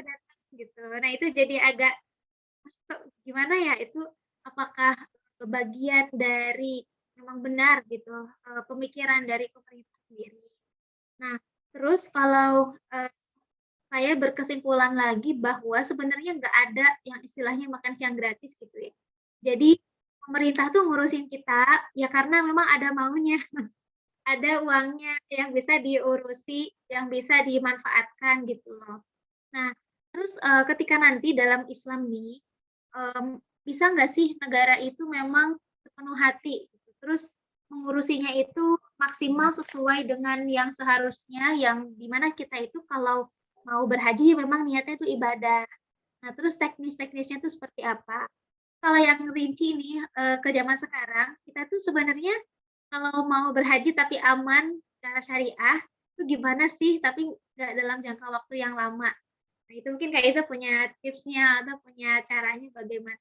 datang gitu. Nah, itu jadi agak gimana ya, itu apakah bagian dari memang benar gitu pemikiran dari pemerintah sendiri. Nah, terus kalau saya berkesimpulan lagi bahwa sebenarnya nggak ada yang istilahnya makan siang gratis gitu ya. Jadi pemerintah tuh ngurusin kita ya karena memang ada maunya, ada uangnya yang bisa diurusi, yang bisa dimanfaatkan gitu loh. Nah, terus ketika nanti dalam Islam nih, bisa nggak sih negara itu memang sepenuh hati, gitu. Terus mengurusinya itu maksimal sesuai dengan yang seharusnya, yang dimana kita itu kalau mau berhaji memang niatnya itu ibadah. Nah, terus teknis-teknisnya itu seperti apa? Kalau yang rinci nih ke zaman sekarang, kita tuh sebenarnya kalau mau berhaji tapi aman secara syariah, itu gimana sih? Tapi nggak dalam jangka waktu yang lama. Nah, itu mungkin Kak Iza punya tipsnya atau punya caranya bagaimana?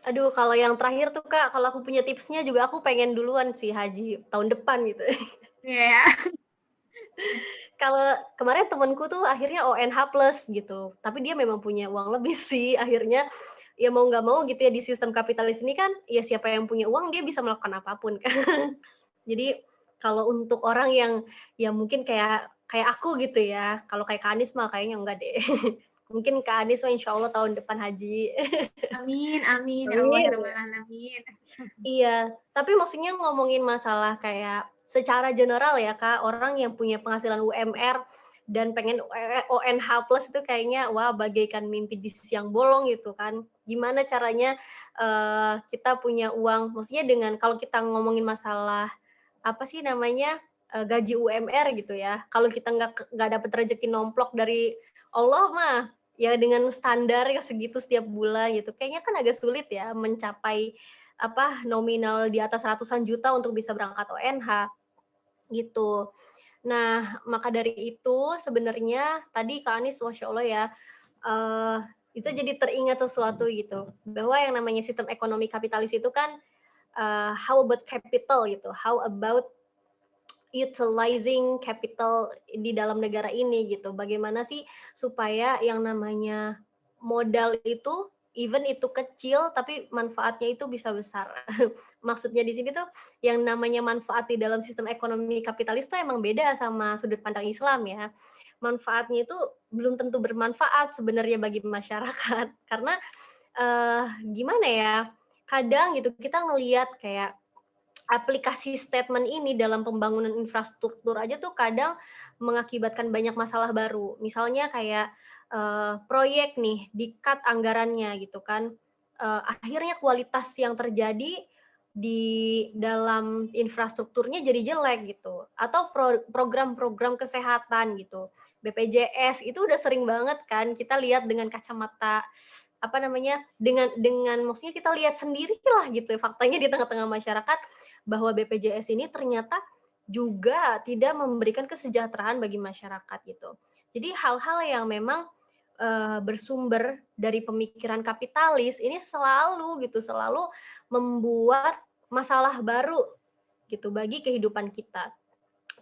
Aduh, kalau yang terakhir tuh Kak, kalau aku punya tipsnya juga aku pengen duluan sih haji tahun depan gitu. Iya. Kalau kemarin temenku tuh akhirnya ONH plus gitu, tapi dia memang punya uang lebih sih akhirnya. Ya mau nggak mau gitu ya, di sistem kapitalis ini kan ya siapa yang punya uang dia bisa melakukan apapun kan. Jadi kalau untuk orang yang mungkin kayak aku gitu ya, kalau kayak Kak Anies mah kayaknya enggak deh. Mungkin Kak Anies mah insya Allah tahun depan haji. Amin, amin, ya Allah, ya Amin. Rabbal Alamin. Iya, tapi maksudnya ngomongin masalah kayak secara general ya Kak, orang yang punya penghasilan UMR dan pengen ONH plus itu kayaknya wah bagaikan mimpi di siang bolong gitu kan. Gimana caranya kita punya uang, maksudnya dengan kalau kita ngomongin masalah apa sih namanya gaji UMR gitu ya. Kalau kita nggak dapat rezeki nomplok dari Allah mah ya dengan standar yang segitu setiap bulan gitu. Kayaknya kan agak sulit ya mencapai apa nominal di atas ratusan juta untuk bisa berangkat ONH gitu. Nah, maka dari itu sebenarnya tadi Kak Anies Masya Allah ya, itu jadi teringat sesuatu gitu, bahwa yang namanya sistem ekonomi kapitalis itu kan how about capital gitu, how about utilizing capital di dalam negara ini gitu. Bagaimana sih supaya yang namanya modal itu even itu kecil tapi manfaatnya itu bisa besar. Maksudnya di sini tuh yang namanya manfaat di dalam sistem ekonomi kapitalis tuh emang beda sama sudut pandang Islam ya. Manfaatnya itu belum tentu bermanfaat sebenarnya bagi masyarakat karena gimana ya? Kadang gitu kita ngelihat kayak aplikasi statement ini dalam pembangunan infrastruktur aja tuh kadang mengakibatkan banyak masalah baru. Misalnya kayak proyek nih di-cut anggarannya gitu kan. Akhirnya kualitas yang terjadi di dalam infrastrukturnya jadi jelek gitu. Atau program-program kesehatan gitu. BPJS itu udah sering banget kan kita lihat dengan kacamata apa namanya dengan maksudnya kita lihat sendiri lah gitu faktanya di tengah-tengah masyarakat bahwa BPJS ini ternyata juga tidak memberikan kesejahteraan bagi masyarakat gitu. Jadi hal-hal yang memang bersumber dari pemikiran kapitalis ini selalu membuat masalah baru gitu bagi kehidupan kita.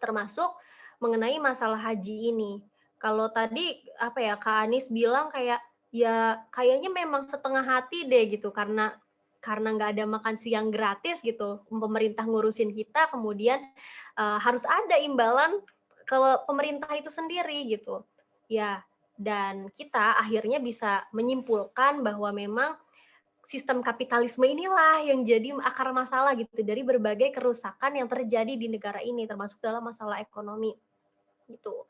Termasuk mengenai masalah haji ini. Kalau tadi apa ya Kak Anis bilang kayak ya kayaknya memang setengah hati deh gitu karena nggak ada makan siang gratis gitu pemerintah ngurusin kita kemudian harus ada imbalan ke pemerintah itu sendiri gitu ya dan kita akhirnya bisa menyimpulkan bahwa memang sistem kapitalisme inilah yang jadi akar masalah gitu dari berbagai kerusakan yang terjadi di negara ini termasuk dalam masalah ekonomi gitu.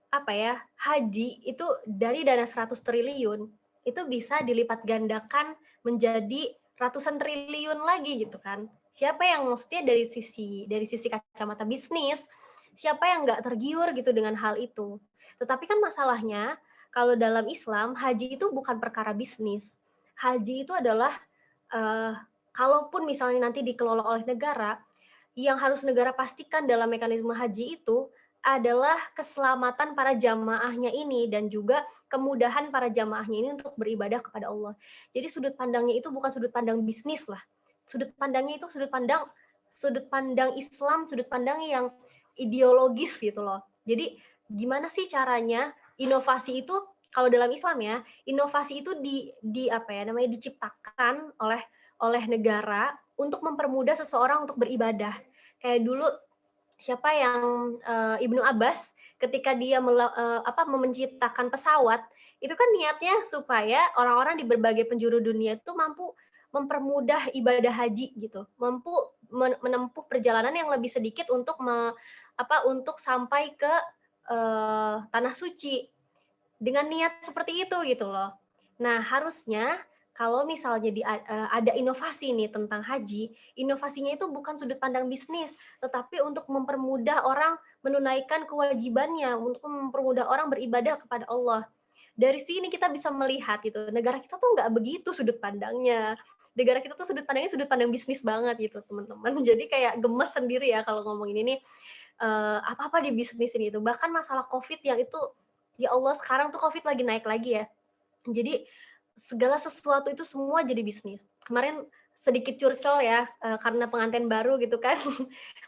Apa ya, haji itu dari dana 100 triliun itu bisa dilipat gandakan menjadi ratusan triliun lagi gitu kan. Siapa yang maksudnya dari sisi kacamata bisnis, siapa yang nggak tergiur gitu dengan hal itu. Tetapi kan masalahnya kalau dalam Islam haji itu bukan perkara bisnis. Haji itu adalah kalaupun misalnya nanti dikelola oleh negara, yang harus negara pastikan dalam mekanisme haji itu adalah keselamatan para jamaahnya ini dan juga kemudahan para jamaahnya ini untuk beribadah kepada Allah. Jadi sudut pandangnya itu bukan sudut pandang bisnis lah. Sudut pandangnya itu sudut pandang Islam, sudut pandang yang ideologis gitu loh. Jadi gimana sih caranya inovasi itu kalau dalam Islam ya, inovasi itu diciptakan oleh negara untuk mempermudah seseorang untuk beribadah. Kayak dulu siapa yang Ibnu Abbas ketika dia menciptakan pesawat itu kan niatnya supaya orang-orang di berbagai penjuru dunia itu mampu mempermudah ibadah haji gitu, mampu menempuh perjalanan yang lebih sedikit untuk untuk sampai ke tanah suci dengan niat seperti itu gitu loh. Nah harusnya kalau misalnya ada inovasi nih tentang haji, inovasinya itu bukan sudut pandang bisnis, tetapi untuk mempermudah orang menunaikan kewajibannya, untuk mempermudah orang beribadah kepada Allah. Dari sini kita bisa melihat gitu, negara kita tuh nggak begitu sudut pandangnya. Negara kita tuh sudut pandangnya sudut pandang bisnis banget gitu, teman-teman. Jadi kayak gemes sendiri ya kalau ngomongin ini, apa-apa di bisnisin itu. Bahkan masalah COVID yang itu, ya Allah sekarang tuh COVID lagi naik lagi ya. Jadi segala sesuatu itu semua jadi bisnis. Kemarin sedikit curcol ya, karena pengantin baru gitu kan,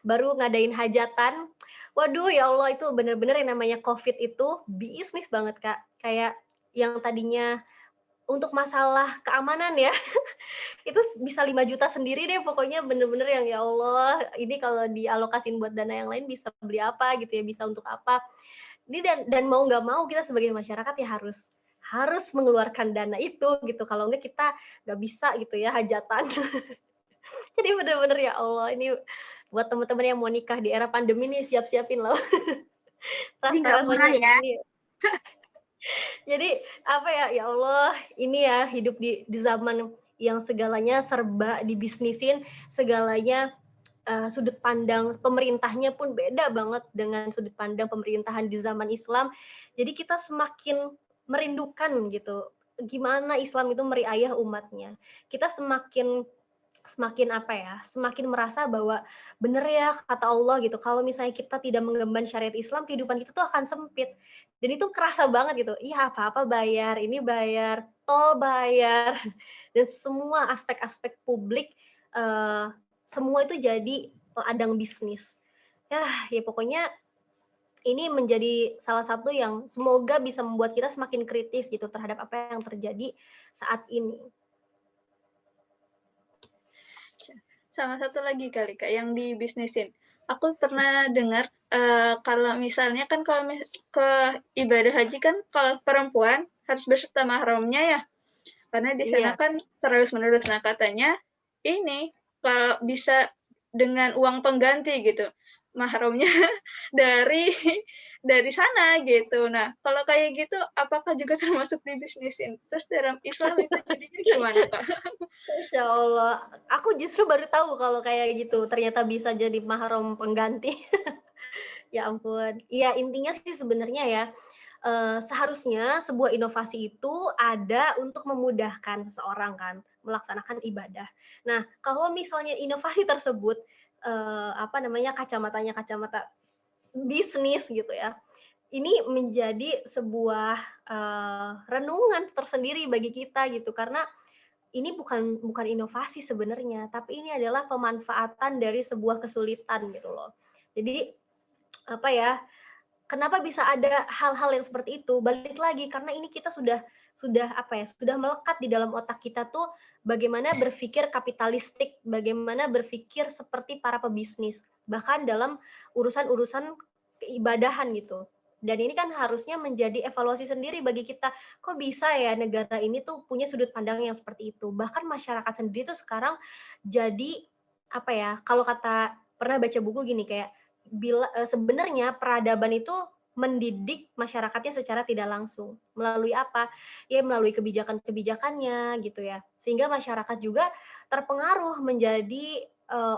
baru ngadain hajatan. Waduh ya Allah itu benar-benar yang namanya COVID itu bisnis banget Kak. Kayak yang tadinya untuk masalah keamanan ya, itu bisa 5 juta sendiri deh pokoknya bener-bener yang ya Allah, ini kalau dialokasin buat dana yang lain bisa beli apa gitu ya, bisa untuk apa. Ini dan mau nggak mau kita sebagai masyarakat ya harus mengeluarkan dana itu gitu. Kalau enggak kita nggak bisa gitu ya hajatan. Jadi bener-bener ya Allah ini buat teman-teman yang mau nikah di era pandemi nih siap-siapin loh. Jadi nggak murah ya. Jadi apa ya Allah ini ya hidup di zaman yang segalanya serba dibisnisin, segalanya sudut pandang pemerintahnya pun beda banget dengan sudut pandang pemerintahan di zaman Islam. Jadi kita semakin merindukan gitu gimana Islam itu meriayah umatnya. Kita semakin merasa bahwa benar ya kata Allah gitu. Kalau misalnya kita tidak mengemban syariat Islam, kehidupan kita tuh akan sempit. Dan itu kerasa banget gitu. Iya apa-apa bayar, ini bayar, tol bayar, dan semua aspek-aspek publik semua itu jadi ladang bisnis. Ya pokoknya ini menjadi salah satu yang semoga bisa membuat kita semakin kritis gitu terhadap apa yang terjadi saat ini. Sama satu lagi kali Kak yang dibisnisin. Aku pernah dengar kalau misalnya kan kalau ke ibadah haji kan kalau perempuan harus beserta mahramnya ya. Karena di sana kan terus-menerus. Nah, katanya ini kalau bisa dengan uang pengganti gitu. Mahramnya dari sana gitu. Nah, kalau kayak gitu apakah juga termasuk dibisnisin? Terus dalam Islam itu jadinya gimana, Kak? Masya Allah, aku justru baru tahu kalau kayak gitu, ternyata bisa jadi mahram pengganti. Ya ampun. Iya, intinya sih sebenarnya ya, seharusnya sebuah inovasi itu ada untuk memudahkan seseorang kan, melaksanakan ibadah. Nah, kalau misalnya inovasi tersebut, kacamatanya kacamata bisnis gitu ya, ini menjadi sebuah renungan tersendiri bagi kita gitu, karena ini bukan inovasi sebenarnya, tapi ini adalah pemanfaatan dari sebuah kesulitan gitu loh. Jadi apa ya? Kenapa bisa ada hal-hal yang seperti itu? Balik lagi karena ini kita sudah melekat di dalam otak kita tuh bagaimana berpikir kapitalistik, bagaimana berpikir seperti para pebisnis, bahkan dalam urusan-urusan keibadahan gitu. Dan ini kan harusnya menjadi evaluasi sendiri bagi kita. Kok bisa ya negara ini tuh punya sudut pandang yang seperti itu? Bahkan masyarakat sendiri tuh sekarang jadi kalau kata pernah baca buku gini kayak sebenarnya peradaban itu mendidik masyarakatnya secara tidak langsung. Melalui apa? Ya melalui kebijakan-kebijakannya gitu ya. Sehingga masyarakat juga terpengaruh menjadi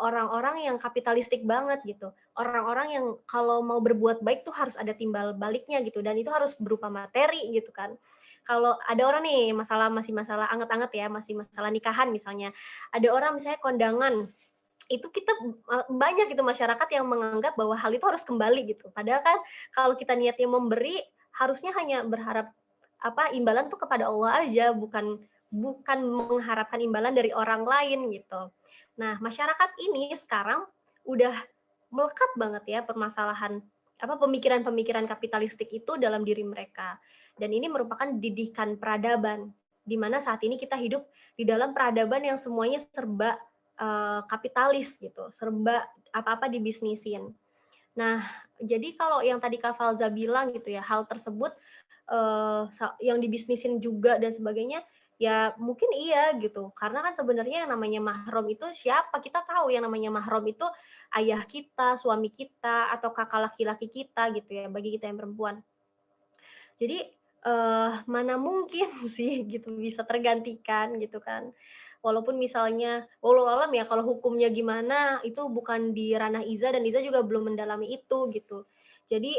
orang-orang yang kapitalistik banget gitu. Orang-orang yang kalau mau berbuat baik tuh harus ada timbal baliknya gitu, dan itu harus berupa materi gitu kan. Kalau ada orang nih masih masalah anget-anget ya, masih masalah nikahan misalnya. Ada orang misalnya kondangan, itu kita banyak gitu masyarakat yang menganggap bahwa hal itu harus kembali gitu. Padahal kan kalau kita niatnya memberi, harusnya hanya berharap imbalan tuh kepada Allah aja, bukan mengharapkan imbalan dari orang lain gitu. Nah, masyarakat ini sekarang udah melekat banget ya permasalahan pemikiran-pemikiran kapitalistik itu dalam diri mereka. Dan ini merupakan didikan peradaban, di mana saat ini kita hidup di dalam peradaban yang semuanya serba kapitalis gitu, serba apa-apa dibisnisin. Nah, jadi kalau yang tadi Kak Falza bilang gitu ya, hal tersebut yang dibisnisin juga dan sebagainya, ya mungkin iya gitu. Karena kan sebenarnya yang namanya mahram itu siapa? Kita tahu yang namanya mahram itu ayah kita, suami kita, atau kakak laki-laki kita gitu ya, bagi kita yang perempuan. Jadi mana mungkin sih gitu bisa tergantikan gitu kan. Walaupun misalnya, walau alam ya kalau hukumnya gimana, itu bukan di ranah Iza, dan Iza juga belum mendalami itu gitu. Jadi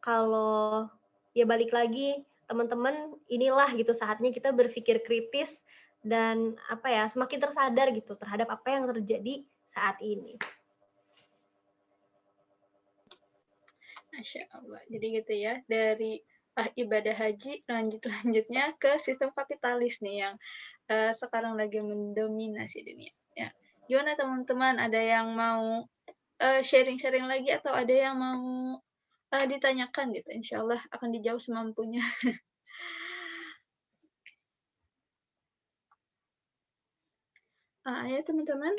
kalau ya balik lagi, teman-teman, inilah gitu saatnya kita berpikir kritis dan semakin tersadar gitu terhadap apa yang terjadi saat ini. Masya Allah. Jadi gitu ya, dari ibadah haji lanjutnya ke sistem kapitalis nih yang sekarang lagi mendominasi dunia. Ya. Gimana teman-teman? Ada yang mau sharing-sharing lagi atau ada yang mau ditanyakan gitu? Insya Allah akan dijawab semampunya. Ayo teman-teman.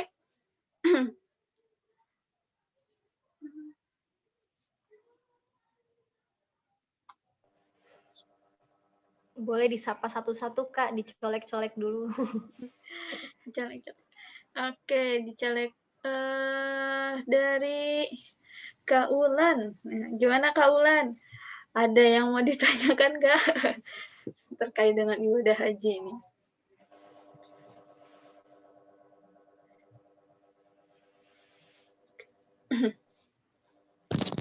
Boleh disapa satu-satu Kak, dicolek-colek dulu. Dicolek-colek. Oke, dicolek dari Kak Ulan. Nah, gimana Kak Ulan? Ada yang mau ditanyakan nggak terkait dengan ibadah haji ini?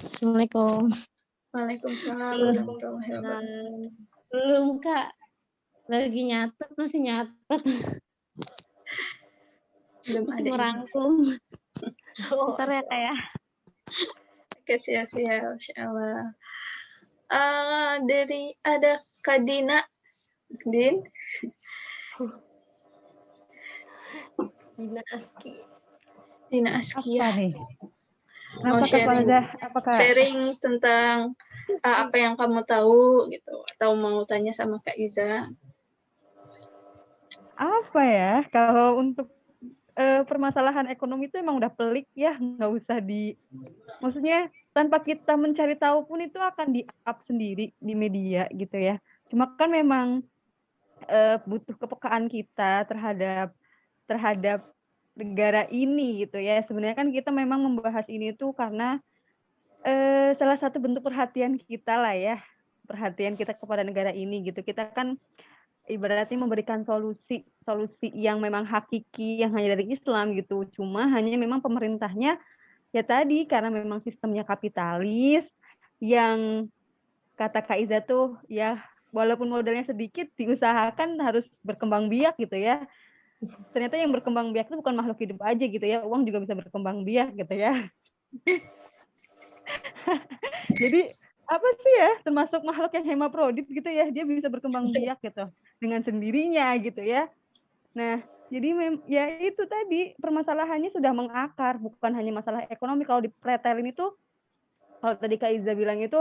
Assalamualaikum. Waalaikumsalam warahmatullahi wabarakatuh. Belum Kak, lagi nyatet, masih nyatet. Belum ada merangkum. Bentar ya Kak ya. Oke, siap-siap, insyaallah. Dari ada Kadina Din. Dina Aski. Dina Askia. Apa nih? Mau Kenapa Kak sharing Falzah? Apakah sharing tentang apa yang kamu tahu gitu, atau mau tanya sama Kak Iza? apa ya? Kalau untuk permasalahan ekonomi itu emang udah pelik ya, nggak usah maksudnya tanpa kita mencari tahu pun itu akan di-up sendiri di media gitu ya. Cuma kan memang butuh kepekaan kita terhadap negara ini gitu ya. Sebenarnya kan kita memang membahas ini tuh karena salah satu bentuk perhatian kita lah ya, perhatian kita kepada negara ini gitu. Kita kan ibaratnya memberikan solusi yang memang hakiki, yang hanya dari Islam gitu. Cuma hanya memang pemerintahnya ya tadi karena memang sistemnya kapitalis yang kata Kak Iza tuh ya walaupun modalnya sedikit diusahakan harus berkembang biak gitu ya. Ternyata yang berkembang biak itu bukan makhluk hidup aja gitu ya, uang juga bisa berkembang biak gitu ya. Jadi apa sih ya, termasuk makhluk yang hemaprodit gitu ya, dia bisa berkembang biak gitu dengan sendirinya gitu ya. Nah, jadi ya itu tadi permasalahannya sudah mengakar, bukan hanya masalah ekonomi. Kalau dipretelin itu, kalau tadi Kak Iza bilang itu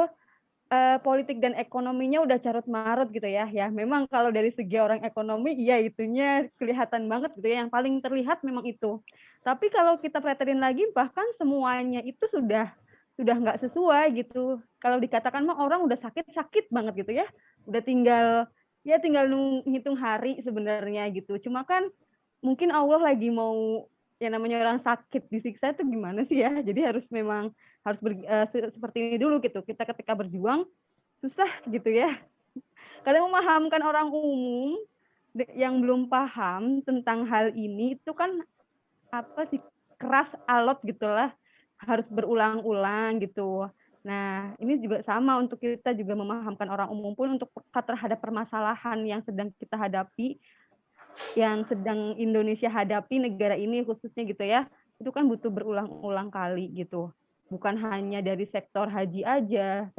politik dan ekonominya udah carut marut gitu ya. Ya memang kalau dari segi orang ekonomi, iya itunya kelihatan banget gitu ya. Yang paling terlihat memang itu. Tapi kalau kita pretelin lagi, bahkan semuanya itu sudah nggak sesuai gitu. Kalau dikatakan mah orang udah sakit banget gitu ya. Udah tinggal ngitung hari sebenarnya gitu. Cuma kan mungkin Allah lagi mau yang namanya orang sakit disiksa itu gimana sih ya. Jadi harus seperti ini dulu gitu. Kita ketika berjuang susah gitu ya. Kadang memahamkan orang umum yang belum paham tentang hal ini itu kan apa sih keras alot gitulah, harus berulang-ulang gitu. Nah, ini juga sama untuk kita juga memahamkan orang umum pun untuk peka terhadap permasalahan yang sedang kita hadapi, yang sedang Indonesia hadapi, negara ini khususnya gitu ya, itu kan butuh berulang-ulang kali gitu. Bukan hanya dari sektor haji aja,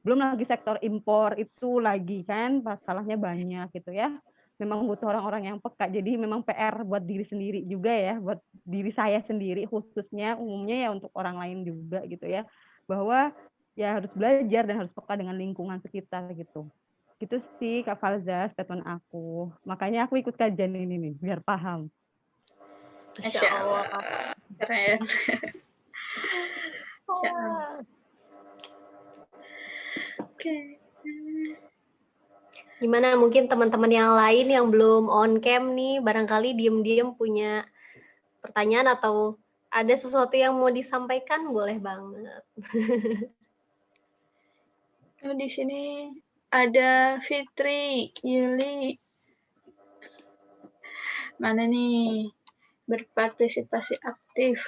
belum lagi sektor impor itu lagi kan, masalahnya banyak gitu ya. Memang butuh orang-orang yang peka, jadi memang PR buat diri sendiri juga ya, buat diri saya sendiri khususnya, umumnya ya untuk orang lain juga gitu ya, bahwa ya harus belajar dan harus peka dengan lingkungan sekitar gitu. Gitu sih Kak Falzah statement aku. Makanya aku ikut kajian ini nih, biar paham. Masya Allah. Keren. Oke. Gimana mungkin teman-teman yang lain yang belum on cam nih, barangkali diem-diem punya pertanyaan atau ada sesuatu yang mau disampaikan, boleh banget. Oh, di sini ada Fitri, Yuli. Mana nih? Berpartisipasi aktif.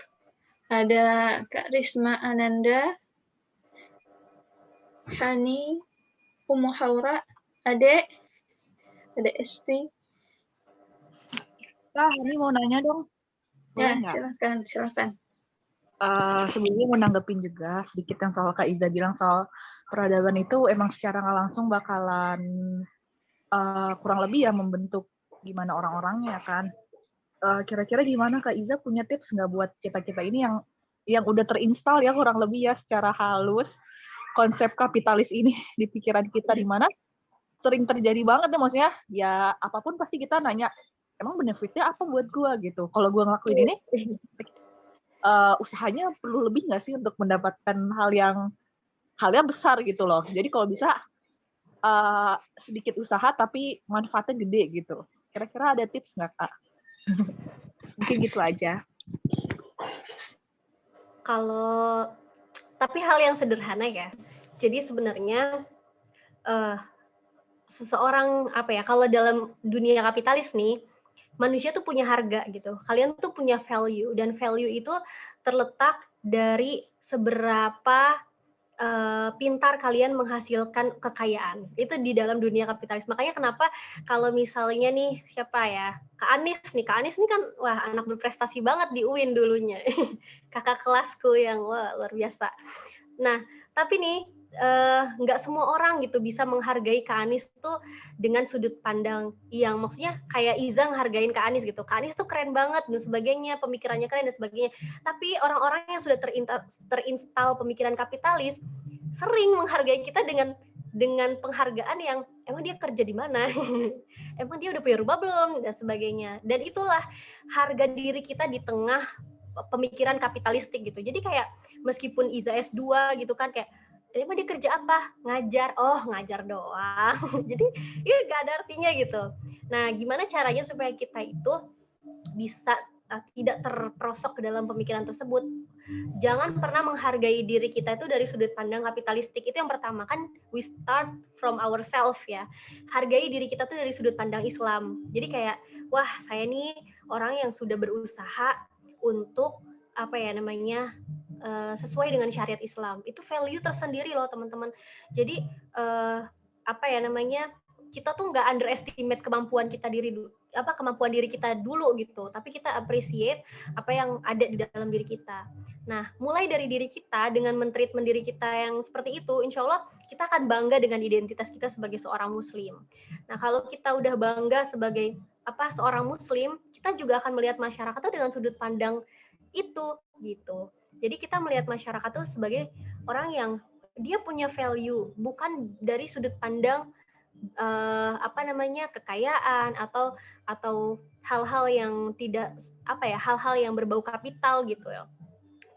Ada Kak Risma Ananda, Hani, Umu Haura, Ade Esti. Kak, ini mau nanya dong. Boleh Ya, nggak? silakan. Sebelumnya mau nanggepin juga sedikit yang soal Kak Iza bilang soal peradaban itu emang secara nggak langsung bakalan kurang lebih ya membentuk gimana orang-orangnya kan. Kira-kira gimana Kak Iza punya tips nggak buat kita-kita ini yang udah terinstal ya kurang lebih ya secara halus konsep kapitalis ini di pikiran kita, di mana sering terjadi banget ya, maksudnya ya apapun pasti kita nanya emang benefitnya apa buat gue gitu. Kalau gue ngelakuin ini usahanya perlu lebih nggak sih untuk mendapatkan hal yang besar gitu loh. Jadi kalau bisa sedikit usaha tapi manfaatnya gede gitu. Kira-kira ada tips nggak Kak? Mungkin gitu aja. Tapi hal yang sederhana ya. Jadi sebenarnya seseorang kalau dalam dunia kapitalis nih, manusia tuh punya harga gitu. Kalian tuh punya value, dan value itu terletak dari seberapa pintar kalian menghasilkan kekayaan. Itu di dalam dunia kapitalis. Makanya kenapa kalau misalnya nih siapa ya? Kak Anies nih kan wah anak berprestasi banget di UIN dulunya. Kakak kelasku yang wah luar biasa. Nah, tapi nih nggak semua orang gitu bisa menghargai Kak Anies tuh dengan sudut pandang yang maksudnya kayak Iza ngehargain Kak Anies gitu. Kak Anies tuh keren banget dan sebagainya, pemikirannya keren dan sebagainya. Tapi orang-orang yang sudah terinstall pemikiran kapitalis sering menghargai kita dengan penghargaan yang emang dia kerja di mana, emang dia udah punya rumah belum dan sebagainya. Dan itulah harga diri kita di tengah pemikiran kapitalistik gitu. Jadi kayak meskipun Iza S2 gitu kan kayak emang dia kerja apa? Ngajar. Oh, ngajar doang. Jadi ya gak ada artinya gitu. Nah, gimana caranya supaya kita itu bisa tidak terperosok ke dalam pemikiran tersebut? Jangan pernah menghargai diri kita itu dari sudut pandang kapitalistik. Itu yang pertama kan, we start from ourselves ya. Hargai diri kita tuh dari sudut pandang Islam. Jadi kayak, wah saya nih orang yang sudah berusaha untuk apa ya namanya sesuai dengan syariat Islam. Itu value tersendiri loh teman-teman. Jadi apa ya namanya, kita tuh nggak underestimate kemampuan diri kita dulu gitu, tapi kita appreciate apa yang ada di dalam diri kita. Nah, mulai dari diri kita dengan men-treatment diri kita yang seperti itu, insya Allah kita akan bangga dengan identitas kita sebagai seorang Muslim. Nah, kalau kita udah bangga sebagai seorang Muslim, kita juga akan melihat masyarakat itu dengan sudut pandang itu gitu. Jadi kita melihat masyarakat itu sebagai orang yang dia punya value, bukan dari sudut pandang kekayaan atau hal-hal yang tidak hal-hal yang berbau kapital gitu ya.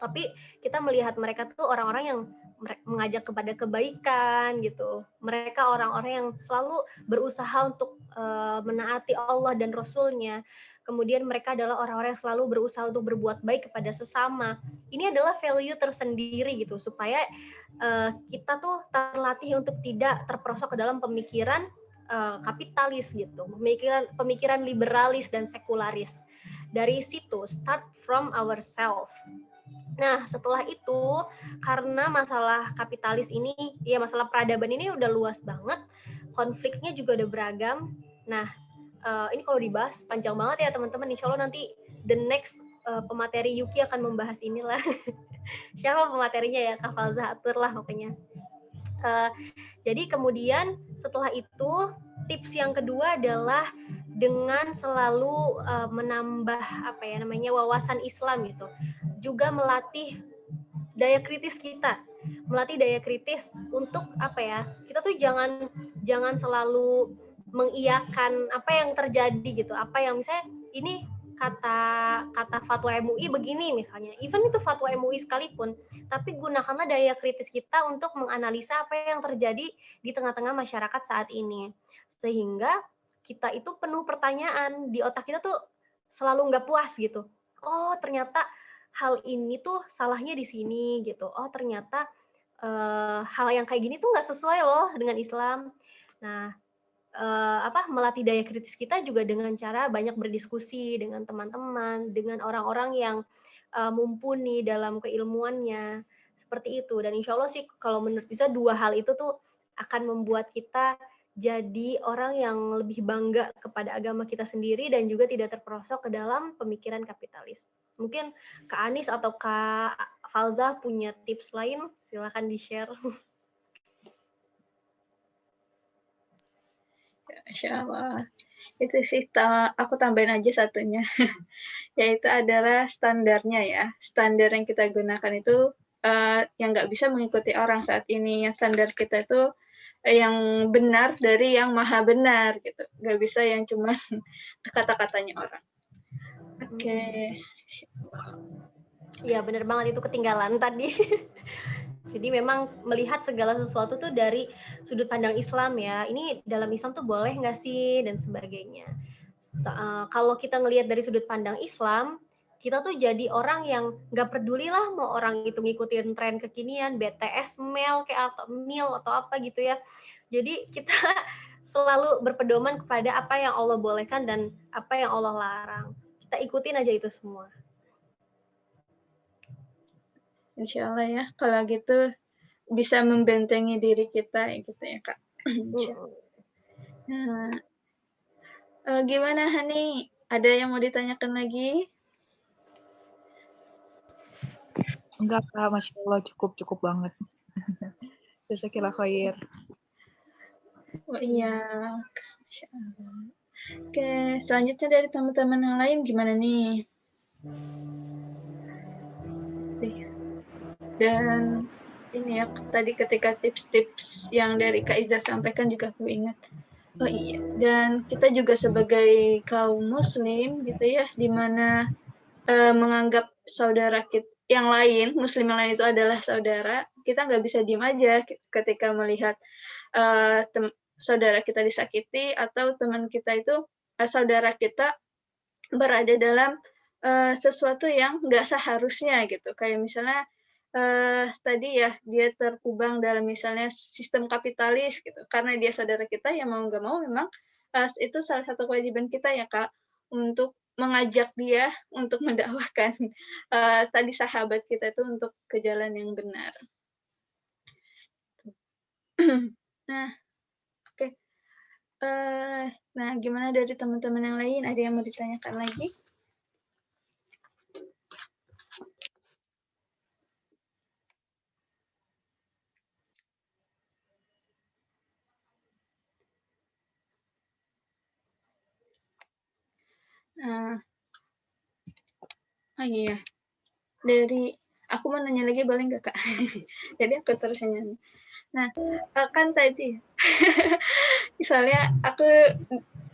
Tapi kita melihat mereka tuh orang-orang yang mengajak kepada kebaikan gitu. Mereka orang-orang yang selalu berusaha untuk menaati Allah dan Rasul-Nya. Kemudian mereka adalah orang-orang yang selalu berusaha untuk berbuat baik kepada sesama. Ini adalah value tersendiri gitu, supaya kita tuh terlatih untuk tidak terperosok ke dalam pemikiran kapitalis gitu, pemikiran liberalis dan sekularis. Dari situ, start from ourselves. Nah, setelah itu, karena masalah kapitalis ini, ya masalah peradaban ini udah luas banget, konfliknya juga udah beragam. Nah, ini kalau dibahas panjang banget ya teman-teman. Insya Allah nanti the next pemateri Yuki akan membahas inilah. Siapa pematerinya ya, Kak Falza atur lah pokoknya. Jadi kemudian setelah itu, tips yang kedua adalah dengan selalu menambah wawasan Islam gitu. Juga melatih daya kritis kita. Melatih daya kritis untuk kita tuh jangan selalu mengiyakan apa yang terjadi gitu. Apa yang misalnya ini kata fatwa MUI begini misalnya, even itu fatwa MUI sekalipun, tapi gunakanlah daya kritis kita untuk menganalisa apa yang terjadi di tengah-tengah masyarakat saat ini, sehingga kita itu penuh pertanyaan di otak kita tuh selalu nggak puas gitu. Oh ternyata hal ini tuh salahnya di sini gitu. Oh ternyata hal yang kayak gini tuh nggak sesuai loh dengan Islam. Nah, melatih daya kritis kita juga dengan cara banyak berdiskusi dengan teman-teman, dengan orang-orang yang mumpuni dalam keilmuannya, seperti itu. Dan insya Allah sih kalau menurut Isa dua hal itu tuh akan membuat kita jadi orang yang lebih bangga kepada agama kita sendiri dan juga tidak terperosok ke dalam pemikiran kapitalis. Mungkin Kak Anies atau Kak Falza punya tips lain, silakan di-share. Masya Allah. Itu sih aku tambahin aja satunya. Yaitu adalah standarnya ya. Standar yang kita gunakan itu yang nggak bisa mengikuti orang saat ini. Standar kita itu yang benar dari yang maha benar gitu. Nggak bisa yang cuma kata-katanya orang. Oke. Iya benar banget, itu ketinggalan tadi. Jadi memang melihat segala sesuatu tuh dari sudut pandang Islam ya. Ini dalam Islam tuh boleh nggak sih dan sebagainya. Kalau kita ngelihat dari sudut pandang Islam, kita tuh jadi orang yang nggak peduli lah mau orang itu ngikutin tren kekinian, BTS, mil atau apa gitu ya. Jadi kita selalu berpedoman kepada apa yang Allah bolehkan dan apa yang Allah larang. Kita ikutin aja itu semua. Insya Allah ya, kalau gitu bisa membentengi diri kita gitu ya Kak. Nah, gimana Hani? Ada yang mau ditanyakan lagi? Enggak Kak, Masya Allah cukup banget. Jazakillah khair. Oh iya, Masya Allah. Oke, selanjutnya dari teman-teman yang lain gimana nih? Dan ini ya, tadi ketika tips-tips yang dari Kak Iza sampaikan juga aku ingat. Oh iya, dan kita juga sebagai kaum muslim gitu ya, di mana menganggap saudara kita yang lain, muslim yang lain itu adalah saudara, kita nggak bisa diem aja ketika melihat saudara kita disakiti atau teman kita itu, saudara kita berada dalam sesuatu yang nggak seharusnya gitu. Kayak misalnya tadi ya dia terkubang dalam misalnya sistem kapitalis gitu. Karena dia saudara kita, ya mau nggak mau memang itu salah satu kewajiban kita ya Kak, untuk mengajak dia untuk mendakwahkan tadi sahabat kita itu untuk ke jalan yang benar. Nah, oke. Nah, gimana dari teman-teman yang lain? Ada yang mau ditanyakan lagi? Oh iya, aku mau nanya lagi boleh nggak Kak? Jadi aku terus nanya. Nah, kan tadi, misalnya aku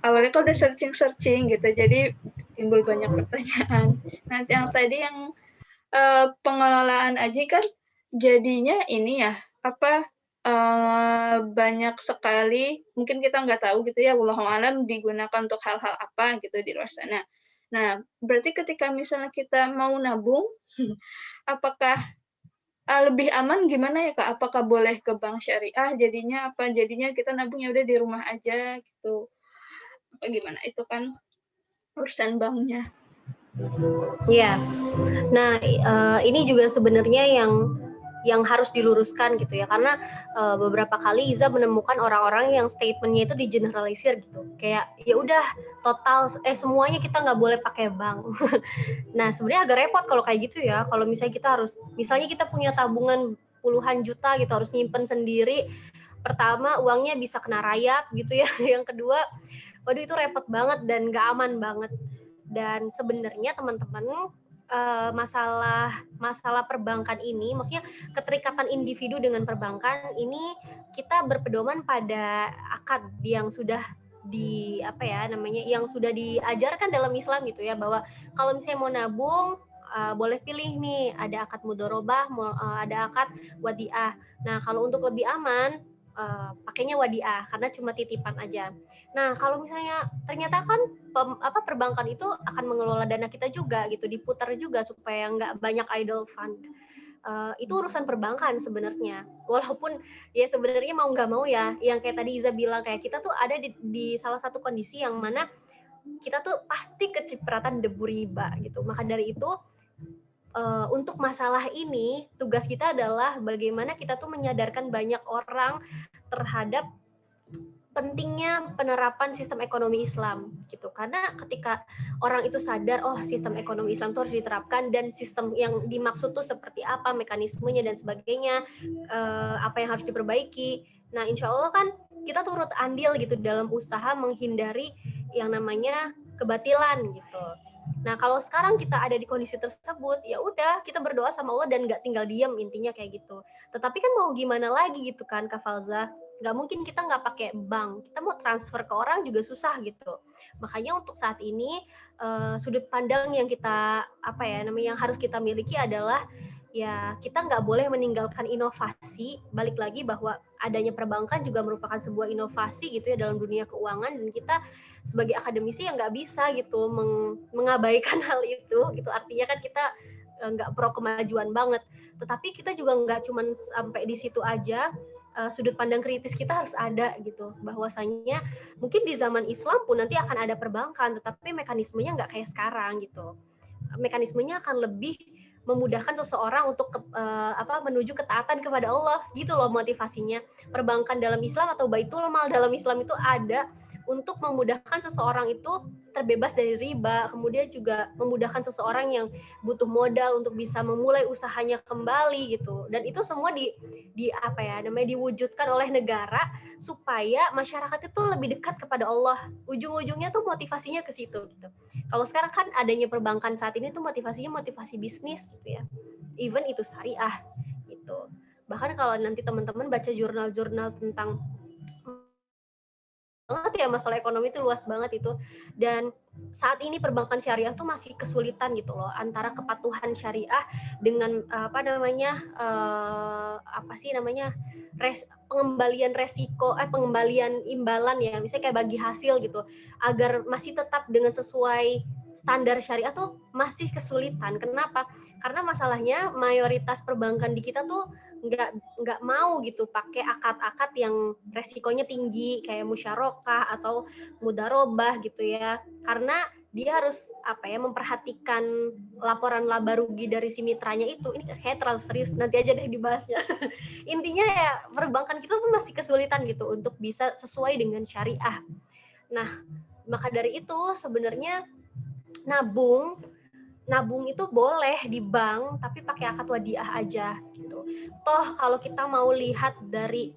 awalnya kan udah searching gitu, jadi timbul banyak pertanyaan. Nah, yang tadi yang pengelolaan AJI kan jadinya ini ya, banyak sekali, mungkin kita nggak tahu gitu ya, wallahu alam digunakan untuk hal-hal apa gitu di luar sana. Nah, berarti ketika misalnya kita mau nabung, apakah lebih aman gimana ya Kak? Apakah boleh ke bank syariah jadinya, apa jadinya kita nabungnya udah di rumah aja gitu? Apa gimana? Itu kan urusan banknya. Iya. Nah, ini juga sebenarnya yang harus diluruskan gitu ya, karena beberapa kali Iza menemukan orang-orang yang statementnya itu digeneralisir gitu, kayak ya udah total semuanya kita nggak boleh pakai bank. Nah sebenarnya agak repot kalau kayak gitu ya, kalau misalnya kita punya tabungan puluhan juta gitu, harus nyimpen sendiri. Pertama uangnya bisa kena rayap gitu ya, yang kedua waduh itu repot banget dan nggak aman banget. Dan sebenarnya teman-teman, masalah perbankan ini, maksudnya keterikatan individu dengan perbankan ini, kita berpedoman pada akad yang sudah yang sudah diajarkan dalam Islam gitu ya, bahwa kalau misalnya mau nabung boleh pilih nih, ada akad mudorobah, ada akad wadiah. Nah kalau untuk lebih aman pakainya wadiah karena cuma titipan aja. Nah kalau misalnya ternyata kan perbankan itu akan mengelola dana kita juga gitu, diputar juga supaya nggak banyak idle fund. Itu urusan perbankan sebenarnya. Walaupun ya sebenarnya mau nggak mau ya, yang kayak tadi Iza bilang, kayak kita tuh ada di salah satu kondisi yang mana kita tuh pasti kecipratan debu riba gitu. Maka dari itu untuk masalah ini tugas kita adalah bagaimana kita tuh menyadarkan banyak orang terhadap pentingnya penerapan sistem ekonomi Islam gitu. Karena ketika orang itu sadar, oh sistem ekonomi Islam itu harus diterapkan, dan sistem yang dimaksud tuh seperti apa, mekanismenya dan sebagainya, apa yang harus diperbaiki. Nah insya Allah kan kita turut andil gitu dalam usaha menghindari yang namanya kebatilan gitu. Nah kalau sekarang kita ada di kondisi tersebut, ya udah kita berdoa sama Allah dan nggak tinggal diam, intinya kayak gitu. Tetapi kan mau gimana lagi gitu kan Kak Falza, nggak mungkin kita nggak pakai bank, kita mau transfer ke orang juga susah gitu. Makanya untuk saat ini sudut pandang yang kita yang harus kita miliki adalah ya kita nggak boleh meninggalkan inovasi. Balik lagi bahwa adanya perbankan juga merupakan sebuah inovasi gitu ya dalam dunia keuangan, dan kita sebagai akademisi yang nggak bisa gitu mengabaikan hal itu gitu. Artinya kan kita nggak pro kemajuan banget, tetapi kita juga nggak cuman sampai di situ aja. Sudut pandang kritis kita harus ada gitu, bahwasanya mungkin di zaman Islam pun nanti akan ada perbankan, tetapi mekanismenya nggak kayak sekarang gitu. Mekanismenya akan lebih memudahkan seseorang untuk menuju ketaatan kepada Allah gitu loh motivasinya. Perbankan dalam Islam atau Baitul Mal dalam Islam itu ada untuk memudahkan seseorang itu terbebas dari riba, kemudian juga memudahkan seseorang yang butuh modal untuk bisa memulai usahanya kembali gitu. Dan itu semua diwujudkan oleh negara supaya masyarakat itu lebih dekat kepada Allah. Ujung-ujungnya tuh motivasinya ke situ gitu. Kalau sekarang kan adanya perbankan saat ini tuh motivasinya motivasi bisnis gitu ya. Even itu syariah gitu. Bahkan kalau nanti teman-teman baca jurnal-jurnal tentang banget ya masalah ekonomi itu luas banget itu. Dan saat ini perbankan syariah tuh masih kesulitan gitu loh antara kepatuhan syariah dengan pengembalian resiko pengembalian imbalan ya, misalnya kayak bagi hasil gitu, agar masih tetap dengan sesuai standar syariah tuh masih kesulitan. Kenapa? Karena masalahnya mayoritas perbankan di kita tuh nggak mau gitu pakai akad-akad yang resikonya tinggi kayak musyarakah atau mudarobah gitu ya, karena dia harus memperhatikan laporan laba rugi dari si mitranya itu. Ini kayak terlalu serius, nanti aja deh dibahasnya. Intinya ya perbankan kita tuh masih kesulitan gitu untuk bisa sesuai dengan syariah. Nah, maka dari itu sebenarnya nabung itu boleh di bank tapi pakai akad wadiah aja gitu. Toh kalau kita mau lihat dari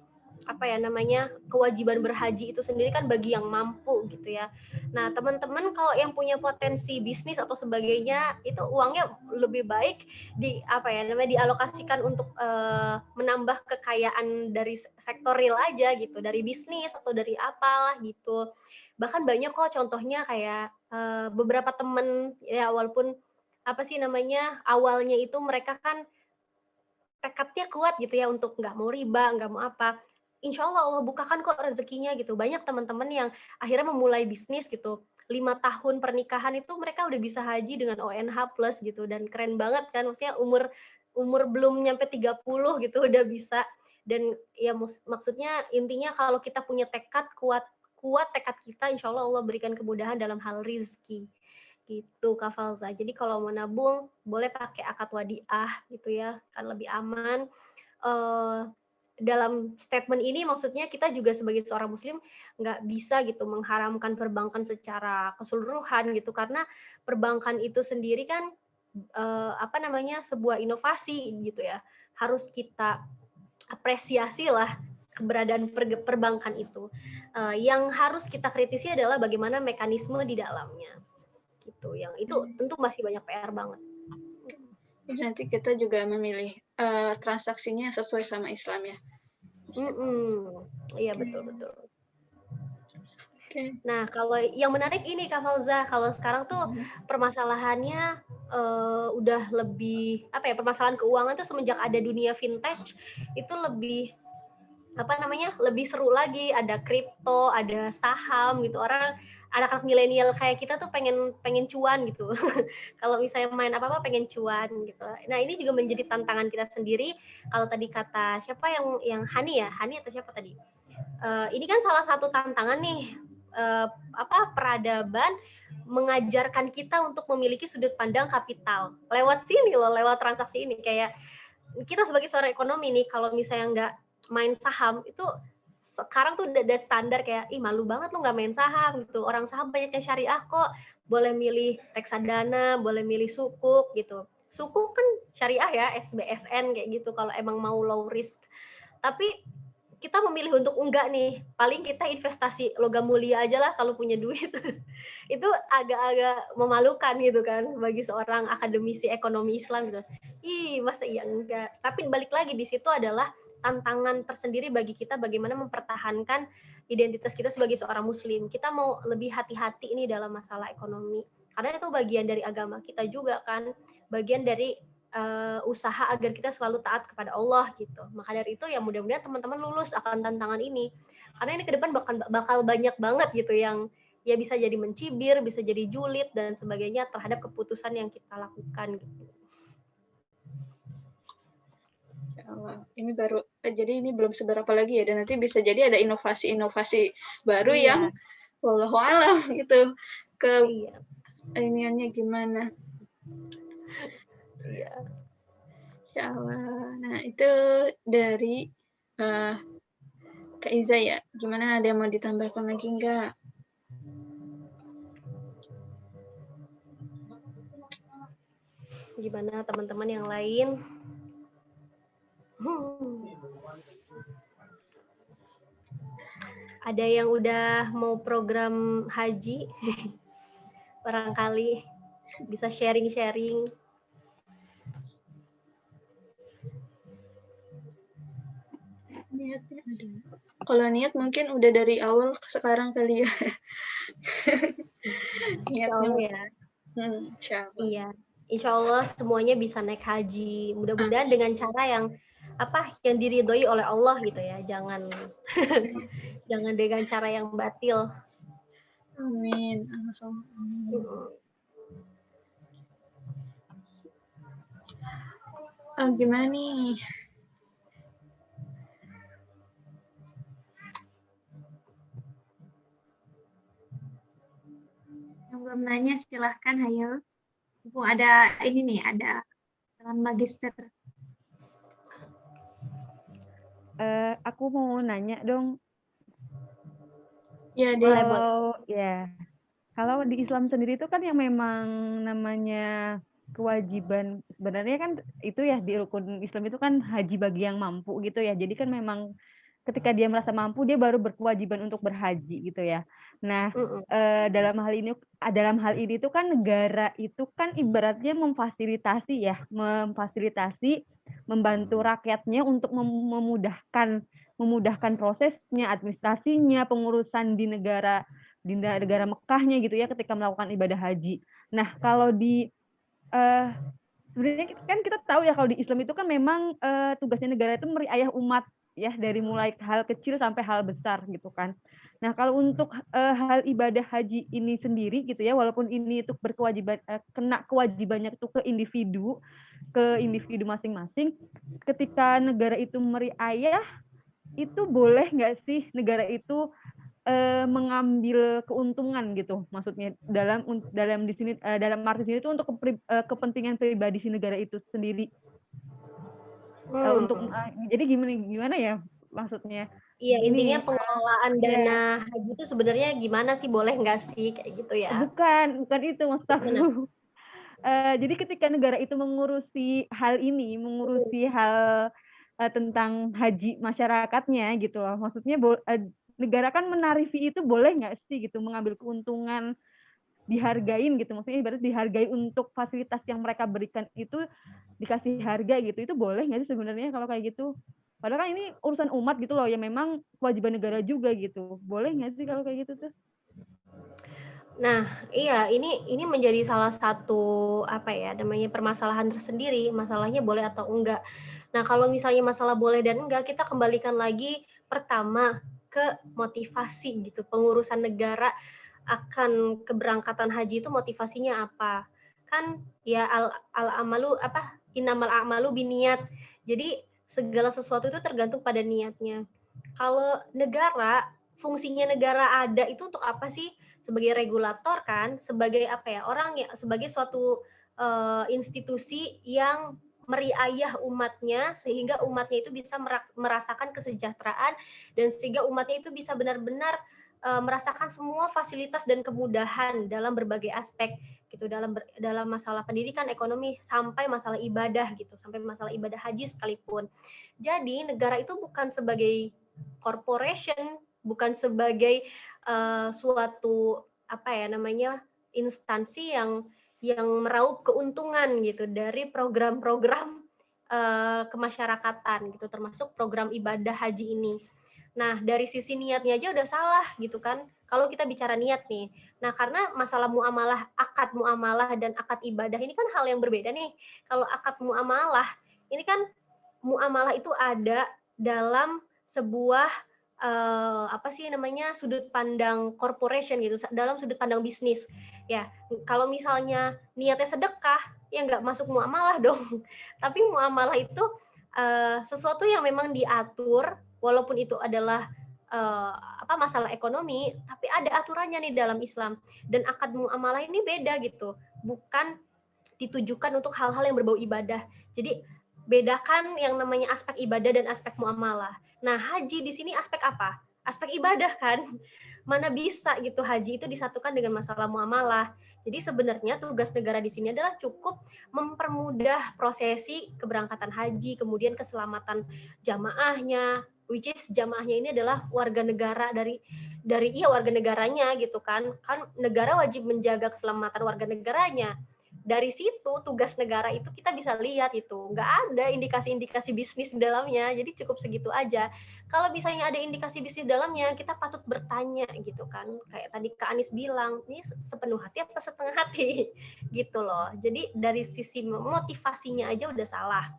kewajiban berhaji itu sendiri kan bagi yang mampu gitu ya. Nah, teman-teman kalau yang punya potensi bisnis atau sebagainya itu uangnya lebih baik dialokasikan untuk menambah kekayaan dari sektor real aja gitu, dari bisnis atau dari apalah gitu. Bahkan banyak kok contohnya kayak beberapa teman ya, walaupun awalnya itu mereka kan tekadnya kuat gitu ya untuk nggak mau riba, nggak mau apa. Insya Allah bukakan kok rezekinya gitu. Banyak teman-teman yang akhirnya memulai bisnis gitu. 5 tahun pernikahan itu mereka udah bisa haji dengan ONH plus gitu, dan keren banget kan, maksudnya umur belum nyampe 30 gitu udah bisa. Dan ya maksudnya intinya kalau kita punya tekad kuat tekad kita, insya Allah Allah berikan kemudahan dalam hal rizki. Gitu Kak Falza. Jadi kalau mau nabung boleh pakai akad wadiah gitu ya, kan lebih aman. Dalam statement ini maksudnya kita juga sebagai seorang muslim nggak bisa gitu mengharamkan perbankan secara keseluruhan gitu, karena perbankan itu sendiri kan sebuah inovasi gitu ya. Harus kita apresiasi lah keberadaan perbankan itu. Yang harus kita kritisi adalah bagaimana mekanisme di dalamnya. Gitu, yang itu tentu masih banyak PR banget. Nanti kita juga memilih transaksinya sesuai sama Islam ya. Iya, betul. Nah, kalau yang menarik ini Kak Falza, kalau sekarang tuh permasalahannya udah lebih permasalahan keuangan tuh semenjak ada dunia vintage itu lebih lebih seru lagi, ada kripto, ada saham gitu. Orang anak-anak milenial kayak kita tuh pengen cuan gitu. Kalau misalnya main apa-apa pengen cuan gitu. Nah, ini juga menjadi tantangan kita sendiri. Kalau tadi kata siapa yang Hani atau siapa tadi? Ini kan salah satu tantangan nih, peradaban mengajarkan kita untuk memiliki sudut pandang kapital. Lewat sini loh, lewat transaksi ini. Kayak kita sebagai seorang ekonomi nih, kalau misalnya nggak main saham itu sekarang tuh udah ada standar kayak malu banget lu nggak main saham gitu. Orang saham banyak yang syariah kok, boleh milih reksadana, boleh milih sukuk gitu. Sukuk kan syariah ya, SBSN kayak gitu kalau emang mau low risk. Tapi kita memilih untuk enggak nih, paling kita investasi logam mulia aja lah kalau punya duit. Itu agak-agak memalukan gitu kan bagi seorang akademisi ekonomi Islam gitu. Masa iya enggak. Tapi balik lagi di situ adalah tantangan tersendiri bagi kita bagaimana mempertahankan identitas kita sebagai seorang muslim. Kita mau lebih hati-hati ini dalam masalah ekonomi. Karena itu bagian dari agama kita juga kan, bagian dari usaha agar kita selalu taat kepada Allah gitu. Maka dari itu ya mudah-mudahan teman-teman lulus akan tantangan ini. Karena ini ke depan bakal banyak banget gitu yang ya bisa jadi mencibir, bisa jadi julid dan sebagainya terhadap keputusan yang kita lakukan gitu. Ya Allah, ini baru, jadi ini belum seberapa lagi ya, dan nanti bisa jadi ada inovasi-inovasi baru yang wallahu alam gitu iniannya gimana. Iya. Ya Allah. Nah, itu dari Kak Iza ya. Gimana, ada yang mau ditambahkan lagi enggak? Gimana teman-teman yang lain? Ada yang udah mau program haji? Barangkali bisa sharing-sharing. Niatnya ada. Kalau niat mungkin udah dari awal ke sekarang kali ya. Niatnya Ya. insya Allah. Iya, insya Allah semuanya bisa naik haji. Mudah-mudahan dengan cara yang yang diridhoi oleh Allah gitu ya. Jangan jangan dengan cara yang batil. Amin. Gimana nih? Yang belum nanya silahkan, hayo. Mumpung ada ini nih, ada calon magister. Aku mau nanya dong. Ya, kalau di Islam sendiri itu kan yang memang namanya kewajiban, sebenarnya kan itu ya, di rukun Islam itu kan haji bagi yang mampu gitu ya. Jadi kan memang ketika dia merasa mampu, dia baru berkewajiban untuk berhaji gitu ya. Nah, dalam hal ini tuh kan negara itu kan ibaratnya memfasilitasi, membantu rakyatnya untuk memudahkan prosesnya, administrasinya, pengurusan di negara Mekahnya gitu ya, ketika melakukan ibadah haji. Nah, kalau di sebenarnya kan kita tahu ya, kalau di Islam itu kan memang tugasnya negara itu meriayah umat ya, dari mulai hal kecil sampai hal besar gitu kan. Nah, kalau untuk hal ibadah haji ini sendiri gitu ya, walaupun ini itu berkewajiban kena kewajibannya itu ke individu masing-masing, ketika negara itu meriayah, itu boleh nggak sih negara itu mengambil keuntungan gitu, maksudnya dalam di sini, dalam arti sini itu untuk kepentingan pribadi si negara itu sendiri. Jadi gimana ya maksudnya? Iya, intinya pengelolaan dana haji itu sebenarnya gimana sih, boleh nggak sih kayak gitu ya? Bukan itu maksud aku. Jadi ketika negara itu mengurusi hal ini, hal tentang haji masyarakatnya gitu loh, maksudnya negara kan menarifi itu, boleh nggak sih gitu mengambil keuntungan, dihargain gitu, maksudnya ibarat dihargai untuk fasilitas yang mereka berikan itu, dikasih harga gitu, itu boleh nggak sih sebenarnya kalau kayak gitu? Padahal kan ini urusan umat gitu loh, ya memang kewajiban negara juga gitu, boleh nggak sih kalau kayak gitu tuh? Nah, iya, ini menjadi salah satu permasalahan tersendiri, masalahnya boleh atau enggak. Nah, kalau misalnya masalah boleh dan enggak, kita kembalikan lagi pertama ke motivasi gitu. Pengurusan negara akan keberangkatan haji itu motivasinya apa? Kan ya innamal a'malu biniat. Jadi segala sesuatu itu tergantung pada niatnya. Kalau negara, fungsinya negara ada itu untuk apa sih? Sebagai regulator kan, sebagai sebagai suatu institusi yang meriayah umatnya, sehingga umatnya itu bisa merasakan kesejahteraan, dan sehingga umatnya itu bisa benar-benar merasakan semua fasilitas dan kemudahan dalam berbagai aspek gitu, dalam masalah pendidikan, ekonomi, sampai masalah ibadah gitu, sampai masalah ibadah haji sekalipun. Jadi negara itu bukan sebagai corporation, bukan sebagai suatu instansi yang meraup keuntungan gitu dari program-program kemasyarakatan gitu, termasuk program ibadah haji ini. Nah, dari sisi niatnya aja udah salah gitu kan, kalau kita bicara niat nih. Nah, karena masalah muamalah, akad muamalah dan akad ibadah ini kan hal yang berbeda nih. Kalau akad muamalah, ini kan muamalah itu ada dalam sebuah sudut pandang corporation gitu, dalam sudut pandang bisnis. Ya, kalau misalnya niatnya sedekah, ya nggak masuk muamalah dong. Tapi muamalah itu sesuatu yang memang diatur, walaupun itu adalah masalah ekonomi, tapi ada aturannya nih dalam Islam. Dan akad muamalah ini beda gitu, bukan ditujukan untuk hal-hal yang berbau ibadah. Jadi bedakan yang namanya aspek ibadah dan aspek muamalah. Nah, haji di sini aspek apa? Aspek ibadah kan? Mana bisa gitu haji itu disatukan dengan masalah muamalah. Jadi sebenarnya tugas negara di sini adalah cukup mempermudah prosesi keberangkatan haji, kemudian keselamatan jamaahnya, which is jamaahnya ini adalah warga negara dari warga negaranya gitu kan. Kan negara wajib menjaga keselamatan warga negaranya. Dari situ tugas negara itu kita bisa lihat itu nggak ada indikasi-indikasi bisnis di dalamnya, jadi cukup segitu aja. Kalau misalnya ada indikasi bisnis di dalamnya, kita patut bertanya gitu kan, kayak tadi Kak Anis bilang, ini sepenuh hati apa setengah hati gitu loh. Jadi dari sisi motivasinya aja udah salah.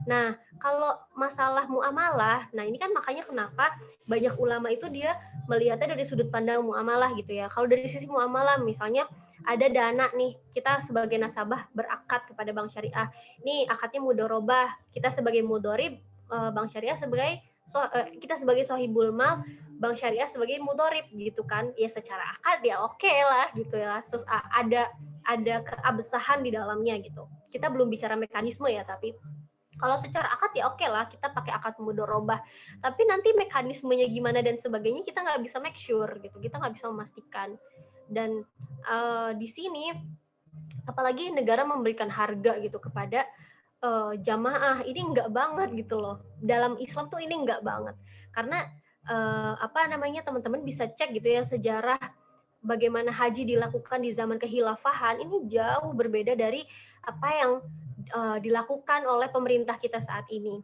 Nah, kalau masalah muamalah, nah ini kan makanya kenapa banyak ulama itu dia melihatnya dari sudut pandang muamalah gitu ya. Kalau dari sisi muamalah misalnya ada dana nih, kita sebagai nasabah berakad kepada bank syariah. Ini akadnya mudorobah, kita sebagai mudorib, bank syariah sebagai kita sebagai sohibul mal, bank syariah sebagai mudorib gitu kan. Ya secara akad ya oke lah gitu ya. Terus ada keabsahan di dalamnya gitu. Kita belum bicara mekanisme ya, tapi kalau secara akad ya oke lah, kita pakai akad mudorobah. Tapi nanti mekanismenya gimana dan sebagainya kita nggak bisa make sure gitu, kita nggak bisa memastikan. Dan di sini apalagi negara memberikan harga gitu kepada jamaah, ini nggak banget gitu loh. Dalam Islam tuh ini nggak banget. Karena teman-teman bisa cek gitu ya sejarah bagaimana haji dilakukan di zaman kehilafahan, ini jauh berbeda dari apa yang dilakukan oleh pemerintah kita saat ini.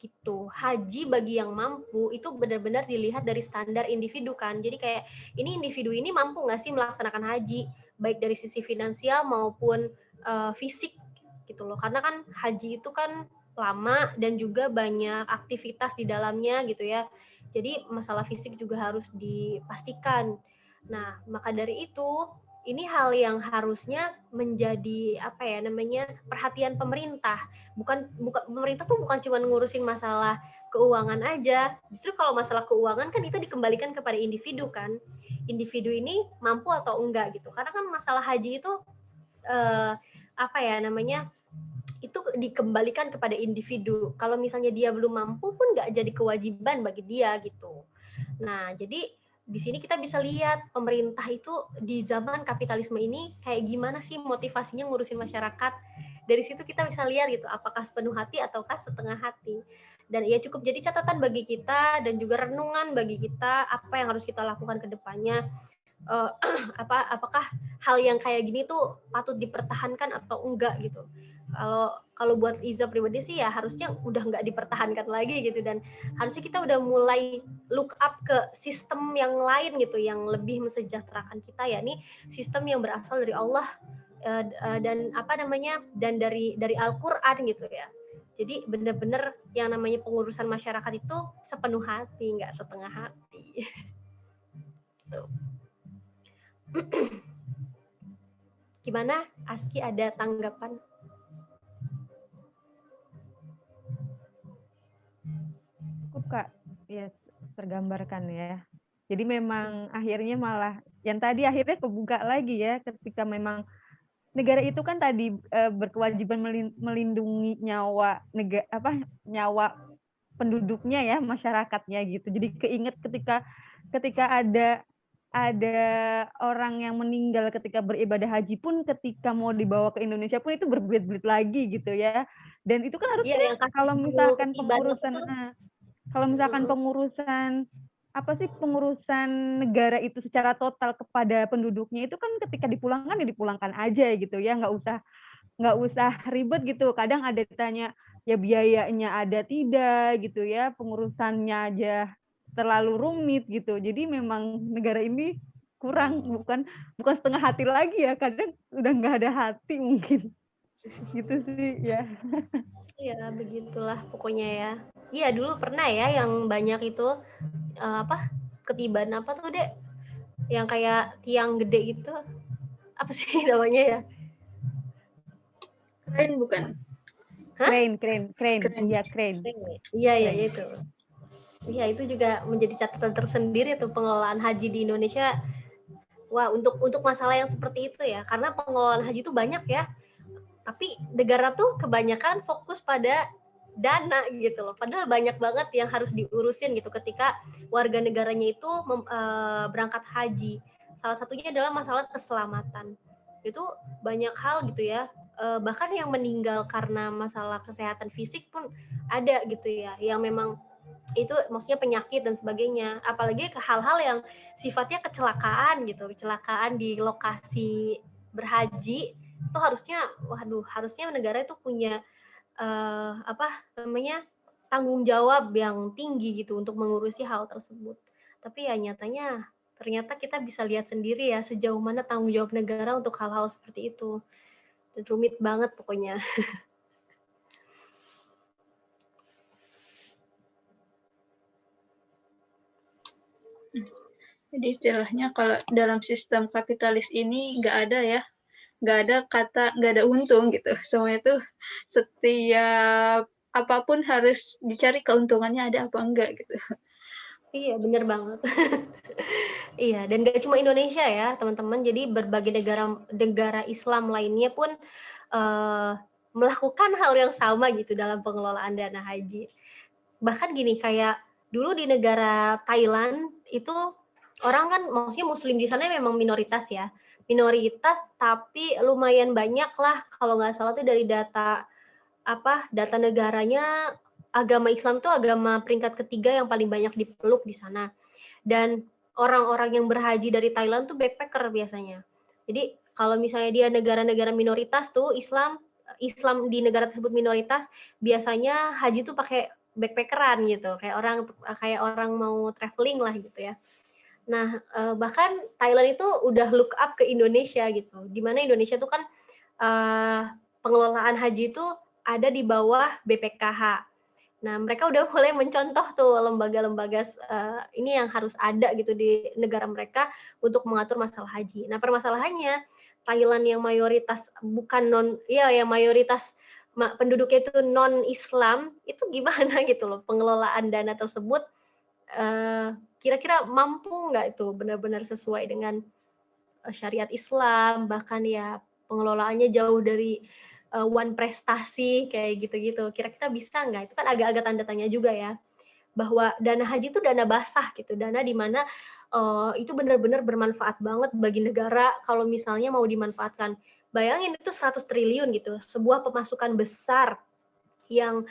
Gitu. Haji bagi yang mampu itu benar-benar dilihat dari standar individu kan. Jadi kayak ini individu ini mampu nggak sih melaksanakan haji, baik dari sisi finansial maupun fisik gitu loh. Karena kan haji itu kan lama dan juga banyak aktivitas di dalamnya gitu ya. Jadi masalah fisik juga harus dipastikan. Nah, maka dari itu ini hal yang harusnya menjadi perhatian pemerintah. Bukan pemerintah tuh bukan cuma ngurusin masalah keuangan aja. Justru kalau masalah keuangan kan itu dikembalikan kepada individu kan. Individu ini mampu atau enggak gitu. Karena kan masalah haji itu itu dikembalikan kepada individu. Kalau misalnya dia belum mampu pun nggak jadi kewajiban bagi dia gitu. Nah, jadi di sini kita bisa lihat pemerintah itu di zaman kapitalisme ini kayak gimana sih motivasinya ngurusin masyarakat. Dari situ kita bisa lihat gitu, apakah sepenuh hati ataukah setengah hati. Dan ya cukup jadi catatan bagi kita dan juga renungan bagi kita apa yang harus kita lakukan ke depannya. Apakah hal yang kayak gini tuh patut dipertahankan atau enggak gitu. Kalau buat Iza pribadi sih ya harusnya udah nggak dipertahankan lagi gitu, dan harusnya kita udah mulai look up ke sistem yang lain gitu yang lebih mensejahterakan kita, ya ini sistem yang berasal dari Allah dan dari Al-Qur'an gitu ya. Jadi benar-benar yang namanya pengurusan masyarakat itu sepenuh hati, nggak setengah hati. Gimana, Aski, ada tanggapan? Cukup Kak, ya tergambarkan ya. Jadi memang akhirnya malah yang tadi akhirnya kebuka lagi ya, ketika memang negara itu kan tadi berkewajiban melindungi nyawa nyawa penduduknya ya, masyarakatnya gitu. Jadi keinget ketika ada orang yang meninggal ketika beribadah haji pun, ketika mau dibawa ke Indonesia pun itu berbelit-belit lagi gitu ya. Dan itu kan harusnya kalau misalkan pengurusan negara itu secara total kepada penduduknya itu kan ketika dipulangkan ya dipulangkan aja gitu ya, nggak usah ribet gitu. Kadang ada ditanya ya biayanya ada tidak gitu ya, pengurusannya aja terlalu rumit gitu. Jadi memang negara ini kurang, bukan setengah hati lagi ya, kadang udah nggak ada hati mungkin gitu sih ya. Ya begitulah pokoknya ya. Iya dulu pernah ya yang banyak itu ketiban apa tuh Dek, yang kayak tiang gede gitu, apa sih namanya ya? Keren bukan? Crane. Iya, crane. Iya itu. Iya itu juga menjadi catatan tersendiri tuh pengelolaan haji di Indonesia. Wah, untuk masalah yang seperti itu ya, karena pengelolaan haji itu banyak ya. Tapi negara tuh kebanyakan fokus pada dana gitu loh. Padahal banyak banget yang harus diurusin gitu ketika warga negaranya itu berangkat haji. Salah satunya adalah masalah keselamatan. itu banyak hal gitu ya, bahkan yang meninggal karena masalah kesehatan fisik pun ada gitu ya, yang memang itu maksudnya penyakit dan sebagainya, apalagi ke hal-hal yang sifatnya kecelakaan gitu, kecelakaan di lokasi berhaji itu harusnya, harusnya negara itu punya tanggung jawab yang tinggi gitu untuk mengurusi hal tersebut. Tapi ya nyatanya ternyata kita bisa lihat sendiri ya sejauh mana tanggung jawab negara untuk hal-hal seperti itu. Dan rumit banget pokoknya. Jadi istilahnya kalau dalam sistem kapitalis ini nggak ada untung gitu. Semuanya itu setiap apapun harus dicari keuntungannya ada apa enggak gitu. Iya, bener banget. Iya, dan gak cuma Indonesia ya, teman-teman. Jadi berbagai negara Islam lainnya pun melakukan hal yang sama gitu dalam pengelolaan dana haji. Bahkan gini, kayak dulu di negara Thailand itu orang kan, maksudnya Muslim di sana memang minoritas ya. Minoritas, tapi lumayan banyak lah. Kalau nggak salah tuh dari data negaranya, agama Islam tuh agama peringkat ketiga yang paling banyak dipeluk di sana. Dan orang-orang yang berhaji dari Thailand tuh backpacker biasanya. Jadi kalau misalnya dia negara-negara minoritas tuh Islam di negara tersebut minoritas, biasanya haji tuh pakai backpackeran gitu, kayak orang mau traveling lah gitu ya. Nah, bahkan Thailand itu udah look up ke Indonesia gitu. Dimana Indonesia tuh kan pengelolaan haji itu ada di bawah BPKH. Nah, mereka udah mulai mencontoh tuh lembaga-lembaga ini yang harus ada gitu di negara mereka untuk mengatur masalah haji. Nah, permasalahannya Thailand yang mayoritas mayoritas penduduknya itu non-Islam, itu gimana gitu loh pengelolaan dana tersebut, kira-kira mampu nggak itu benar-benar sesuai dengan syariat Islam, bahkan ya pengelolaannya jauh dari one prestasi kayak gitu-gitu. Kira-kira bisa nggak? Itu kan agak-agak tanda tanya juga ya. Bahwa dana haji itu dana basah gitu, dana di mana itu benar-benar bermanfaat banget bagi negara kalau misalnya mau dimanfaatkan. Bayangin itu 100 triliun gitu, sebuah pemasukan besar yang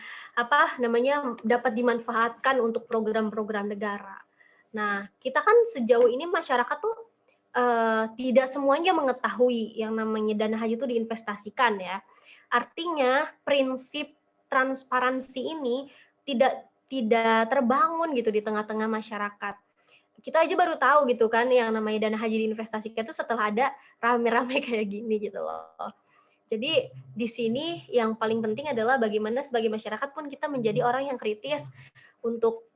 dapat dimanfaatkan untuk program-program negara. Nah, kita kan sejauh ini masyarakat tuh tidak semuanya mengetahui yang namanya dana haji itu diinvestasikan ya. Artinya prinsip transparansi ini tidak terbangun gitu di tengah-tengah masyarakat. Kita aja baru tahu gitu kan yang namanya dana haji diinvestasikan itu setelah ada rame-rame kayak gini gitu loh. Jadi di sini yang paling penting adalah bagaimana sebagai masyarakat pun kita menjadi orang yang kritis untuk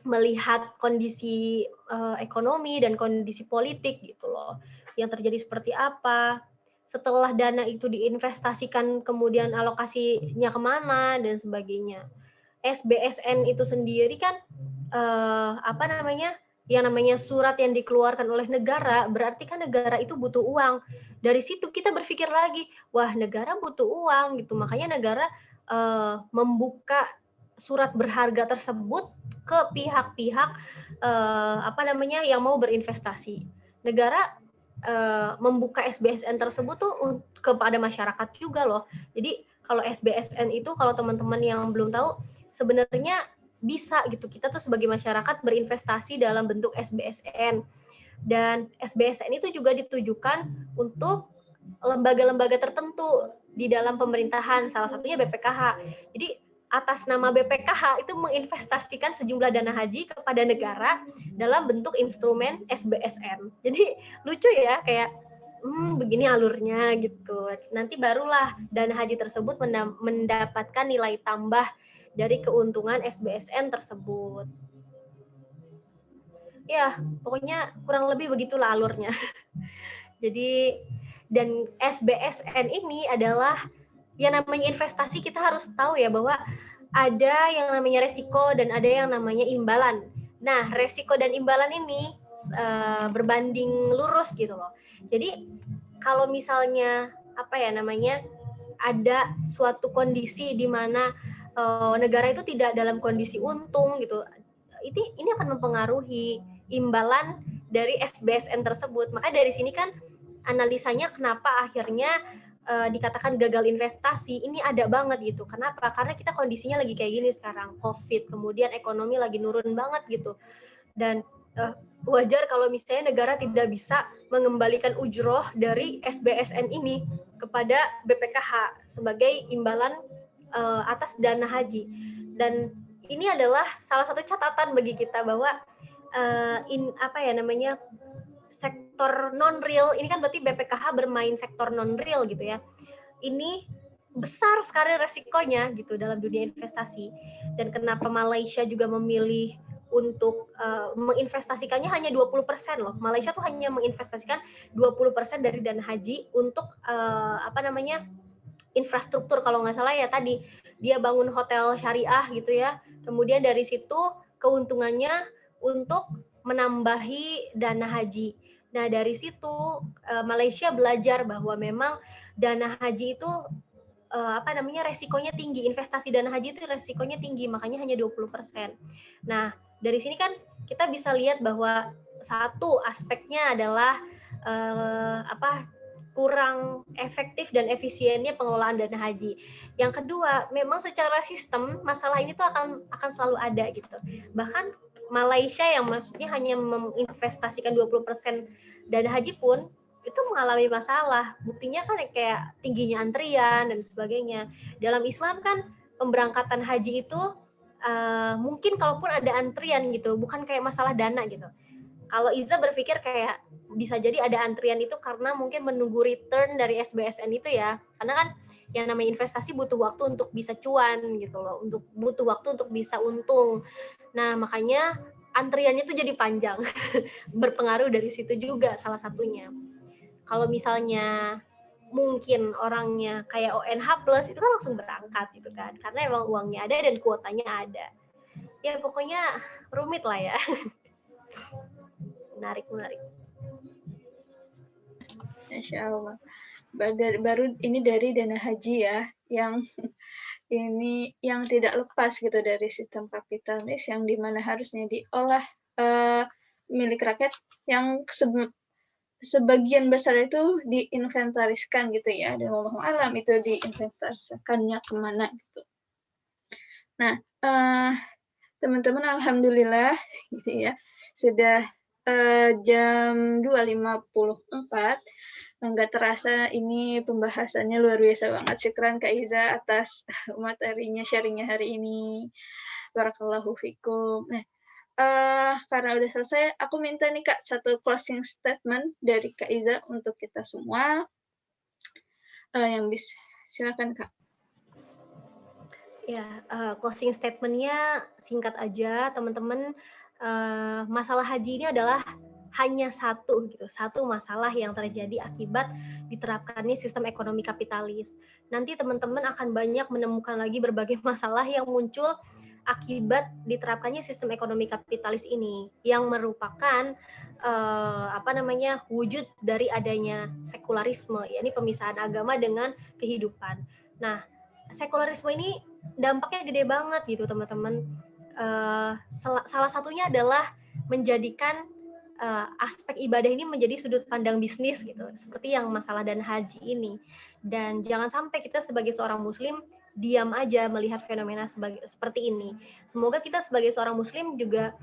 melihat kondisi ekonomi dan kondisi politik gitu loh, yang terjadi seperti apa. Setelah dana itu diinvestasikan, kemudian alokasinya kemana dan sebagainya. SBSN itu sendiri kan yang namanya surat yang dikeluarkan oleh negara, berarti kan negara itu butuh uang. Dari situ kita berpikir lagi, wah negara butuh uang gitu, makanya negara membuka surat berharga tersebut ke pihak-pihak yang mau berinvestasi. Negara membuka SBSN tersebut tuh kepada masyarakat juga loh. Jadi kalau SBSN itu, kalau teman-teman yang belum tahu, sebenarnya bisa gitu kita tuh sebagai masyarakat berinvestasi dalam bentuk SBSN, dan SBSN itu juga ditujukan untuk lembaga-lembaga tertentu di dalam pemerintahan, salah satunya BPKH. Jadi atas nama BPKH itu menginvestasikan sejumlah dana haji kepada negara dalam bentuk instrumen SBSN. Jadi lucu ya, kayak begini alurnya gitu. Nanti barulah dana haji tersebut mendapatkan nilai tambah dari keuntungan SBSN tersebut. Ya, pokoknya kurang lebih begitulah alurnya. Jadi, dan SBSN ini adalah yang namanya investasi, kita harus tahu ya bahwa ada yang namanya resiko dan ada yang namanya imbalan. Nah, resiko dan imbalan ini berbanding lurus gitu loh. Jadi, kalau misalnya ada suatu kondisi di mana negara itu tidak dalam kondisi untung gitu, ini akan mempengaruhi imbalan dari SBSN tersebut. Makanya dari sini kan analisanya kenapa akhirnya dikatakan gagal investasi ini ada banget gitu. Kenapa? Karena kita kondisinya lagi kayak gini sekarang, COVID, kemudian ekonomi lagi nurun banget gitu. Dan wajar kalau misalnya negara tidak bisa mengembalikan ujroh dari SBSN ini kepada BPKH sebagai imbalan atas dana haji. Dan ini adalah salah satu catatan bagi kita bahwa sektor non real ini kan berarti BPKH bermain sektor non real gitu ya. Ini besar sekali resikonya gitu dalam dunia investasi. Dan kenapa Malaysia juga memilih untuk menginvestasikannya hanya 20% loh. Malaysia tuh hanya menginvestasikan 20% dari dana haji untuk infrastruktur, kalau nggak salah ya tadi dia bangun hotel syariah gitu ya. Kemudian dari situ keuntungannya untuk menambahi dana haji. Nah, dari situ Malaysia belajar bahwa memang dana haji itu resikonya tinggi, investasi dana haji itu resikonya tinggi, makanya hanya 20%. Nah, dari sini kan kita bisa lihat bahwa satu aspeknya adalah kurang efektif dan efisiennya pengelolaan dana haji. Yang kedua, memang secara sistem masalah ini tuh akan selalu ada gitu. Bahkan Malaysia yang maksudnya hanya menginvestasikan 20% dana haji pun itu mengalami masalah. Buktinya kan kayak tingginya antrian dan sebagainya. Dalam Islam kan pemberangkatan haji itu mungkin kalaupun ada antrian gitu, bukan kayak masalah dana gitu. Kalau Iza berpikir kayak bisa jadi ada antrian itu karena mungkin menunggu return dari SBSN itu ya. Karena kan yang namanya investasi butuh waktu untuk bisa cuan gitu loh, butuh waktu untuk bisa untung. Nah, makanya antriannya itu jadi panjang. Berpengaruh dari situ juga salah satunya. Kalau misalnya mungkin orangnya kayak ONH plus itu kan langsung berangkat gitu kan. Karena emang uangnya ada dan kuotanya ada. Ya pokoknya rumit lah ya. Menarik. Masya Allah. Baru ini dari dana haji ya, yang ini yang tidak lepas gitu dari sistem kapitalis yang dimana harusnya diolah milik rakyat yang sebagian besar itu diinventariskan gitu ya, dan wallahu alam itu diinventariskannya kemana gitu. Nah, teman-teman alhamdulillah gitu ya, sudah jam 2.54. Nggak terasa ini pembahasannya luar biasa banget. Syukran Kak Iza atas materinya, sharingnya hari ini. Barakallahu fikum. Nah, karena udah selesai, aku minta nih Kak satu closing statement dari Kak Iza untuk kita semua. Yang bisa, silakan Kak. Ya, closing statement-nya singkat aja, teman-teman. Masalah haji ini adalah hanya satu masalah yang terjadi akibat diterapkannya sistem ekonomi kapitalis. Nanti teman-teman akan banyak menemukan lagi berbagai masalah yang muncul akibat diterapkannya sistem ekonomi kapitalis ini, yang merupakan wujud dari adanya sekularisme, yakni pemisahan agama dengan kehidupan. Nah, sekularisme ini dampaknya gede banget gitu teman-teman. Salah satunya adalah menjadikan aspek ibadah ini menjadi sudut pandang bisnis gitu, seperti yang masalah dan haji ini. Dan jangan sampai kita sebagai seorang muslim diam aja melihat fenomena seperti ini. Semoga kita sebagai seorang muslim juga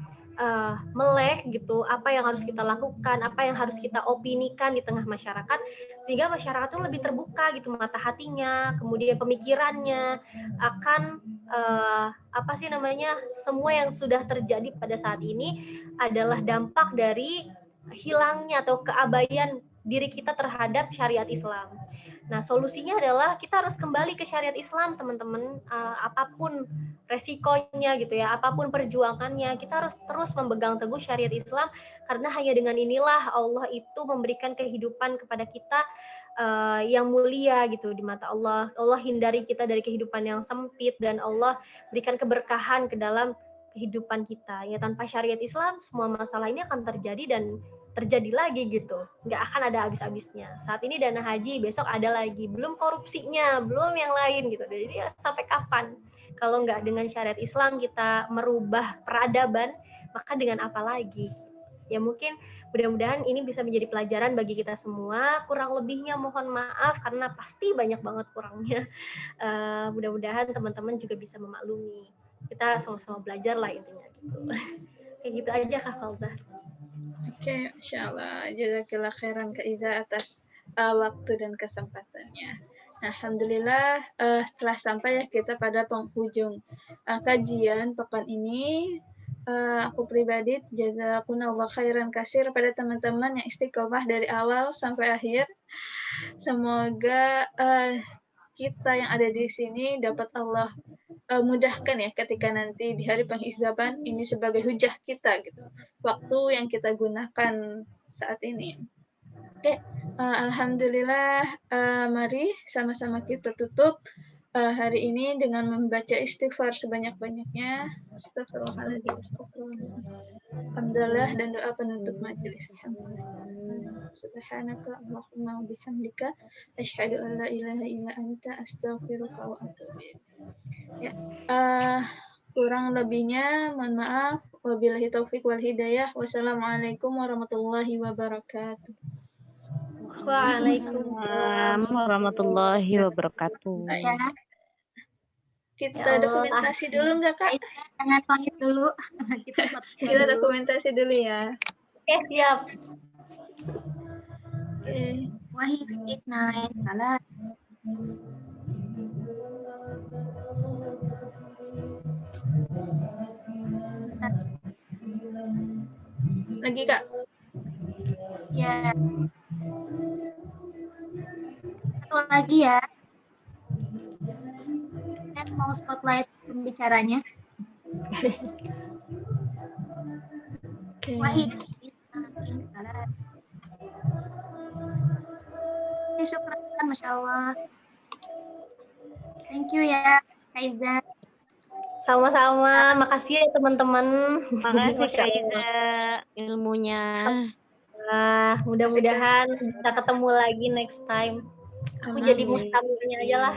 melek gitu apa yang harus kita lakukan, apa yang harus kita opinikan di tengah masyarakat, sehingga masyarakat itu lebih terbuka gitu mata hatinya, kemudian pemikirannya akan semua yang sudah terjadi pada saat ini adalah dampak dari hilangnya atau keabaian diri kita terhadap syariat Islam. Nah, solusinya adalah kita harus kembali ke syariat Islam, teman-teman. Apapun resikonya gitu ya, apapun perjuangannya, kita harus terus memegang teguh syariat Islam, karena hanya dengan inilah Allah itu memberikan kehidupan kepada kita yang mulia gitu di mata Allah. Allah hindari kita dari kehidupan yang sempit, dan Allah berikan keberkahan ke dalam kehidupan kita. Ya, tanpa syariat Islam semua masalah ini akan terjadi dan terjadi lagi gitu, nggak akan ada habis-habisnya. Saat ini dana haji, besok ada lagi, belum korupsinya, belum yang lain gitu. Jadi ya, sampai kapan kalau nggak dengan syariat Islam kita merubah peradaban, maka dengan apa lagi? Ya mungkin mudah-mudahan ini bisa menjadi pelajaran bagi kita semua. Kurang lebihnya mohon maaf karena pasti banyak banget kurangnya. Mudah-mudahan teman-teman juga bisa memaklumi. Kita sama-sama belajar lah intinya gitu. Kayak gitu aja Kak Falza. Oke, Masya Allah. Jazakallah khairan Kak Iza atas waktu dan kesempatannya. Nah, Alhamdulillah telah sampai ya kita pada penghujung kajian pekan ini. Aku pribadi jazakumullah khairan kasir pada teman-teman yang istiqomah dari awal sampai akhir. Semoga kita yang ada di sini dapat Allah mudahkan ya ketika nanti di hari penghisaban ini sebagai hujah kita gitu. Waktu yang kita gunakan saat ini. Oke, alhamdulillah mari sama-sama kita tutup hari ini dengan membaca istighfar sebanyak-banyaknya. Astagfirullahaladzim, astagfirullahaladzim. Alhamdulillah dan doa penutup majelis. Subhanaka Allahumma wa bihamdika asyhadu an la ilaha illa anta astaghfiruka wa atubu ilaik. Ya, kurang lebihnya mohon maaf. Wabillahi taufik wal hidayah. Wassalamualaikum warahmatullahi wabarakatuh. Waalaikumsalam warahmatullahi wabarakatuh. Ya, Kita dokumentasi dulu nggak Kak? jangan pamit dulu. Kita dokumentasi dulu ya. Oke, siap. Oke. Wahid isnain salah. Lagi Kak. Ya. Satu lagi ya. Kan mau spotlight pembicaranya. Oke. Wahid isnain salah. Syukran, Masya Allah. Thank you ya, Kaiza. Sama-sama. Makasih ya teman-teman. Makasih Masya Kak Allah. Iza ilmunya. Mudah-mudahan bisa ketemu lagi next time. Aku Amin. jadi mustamilnya aja lah.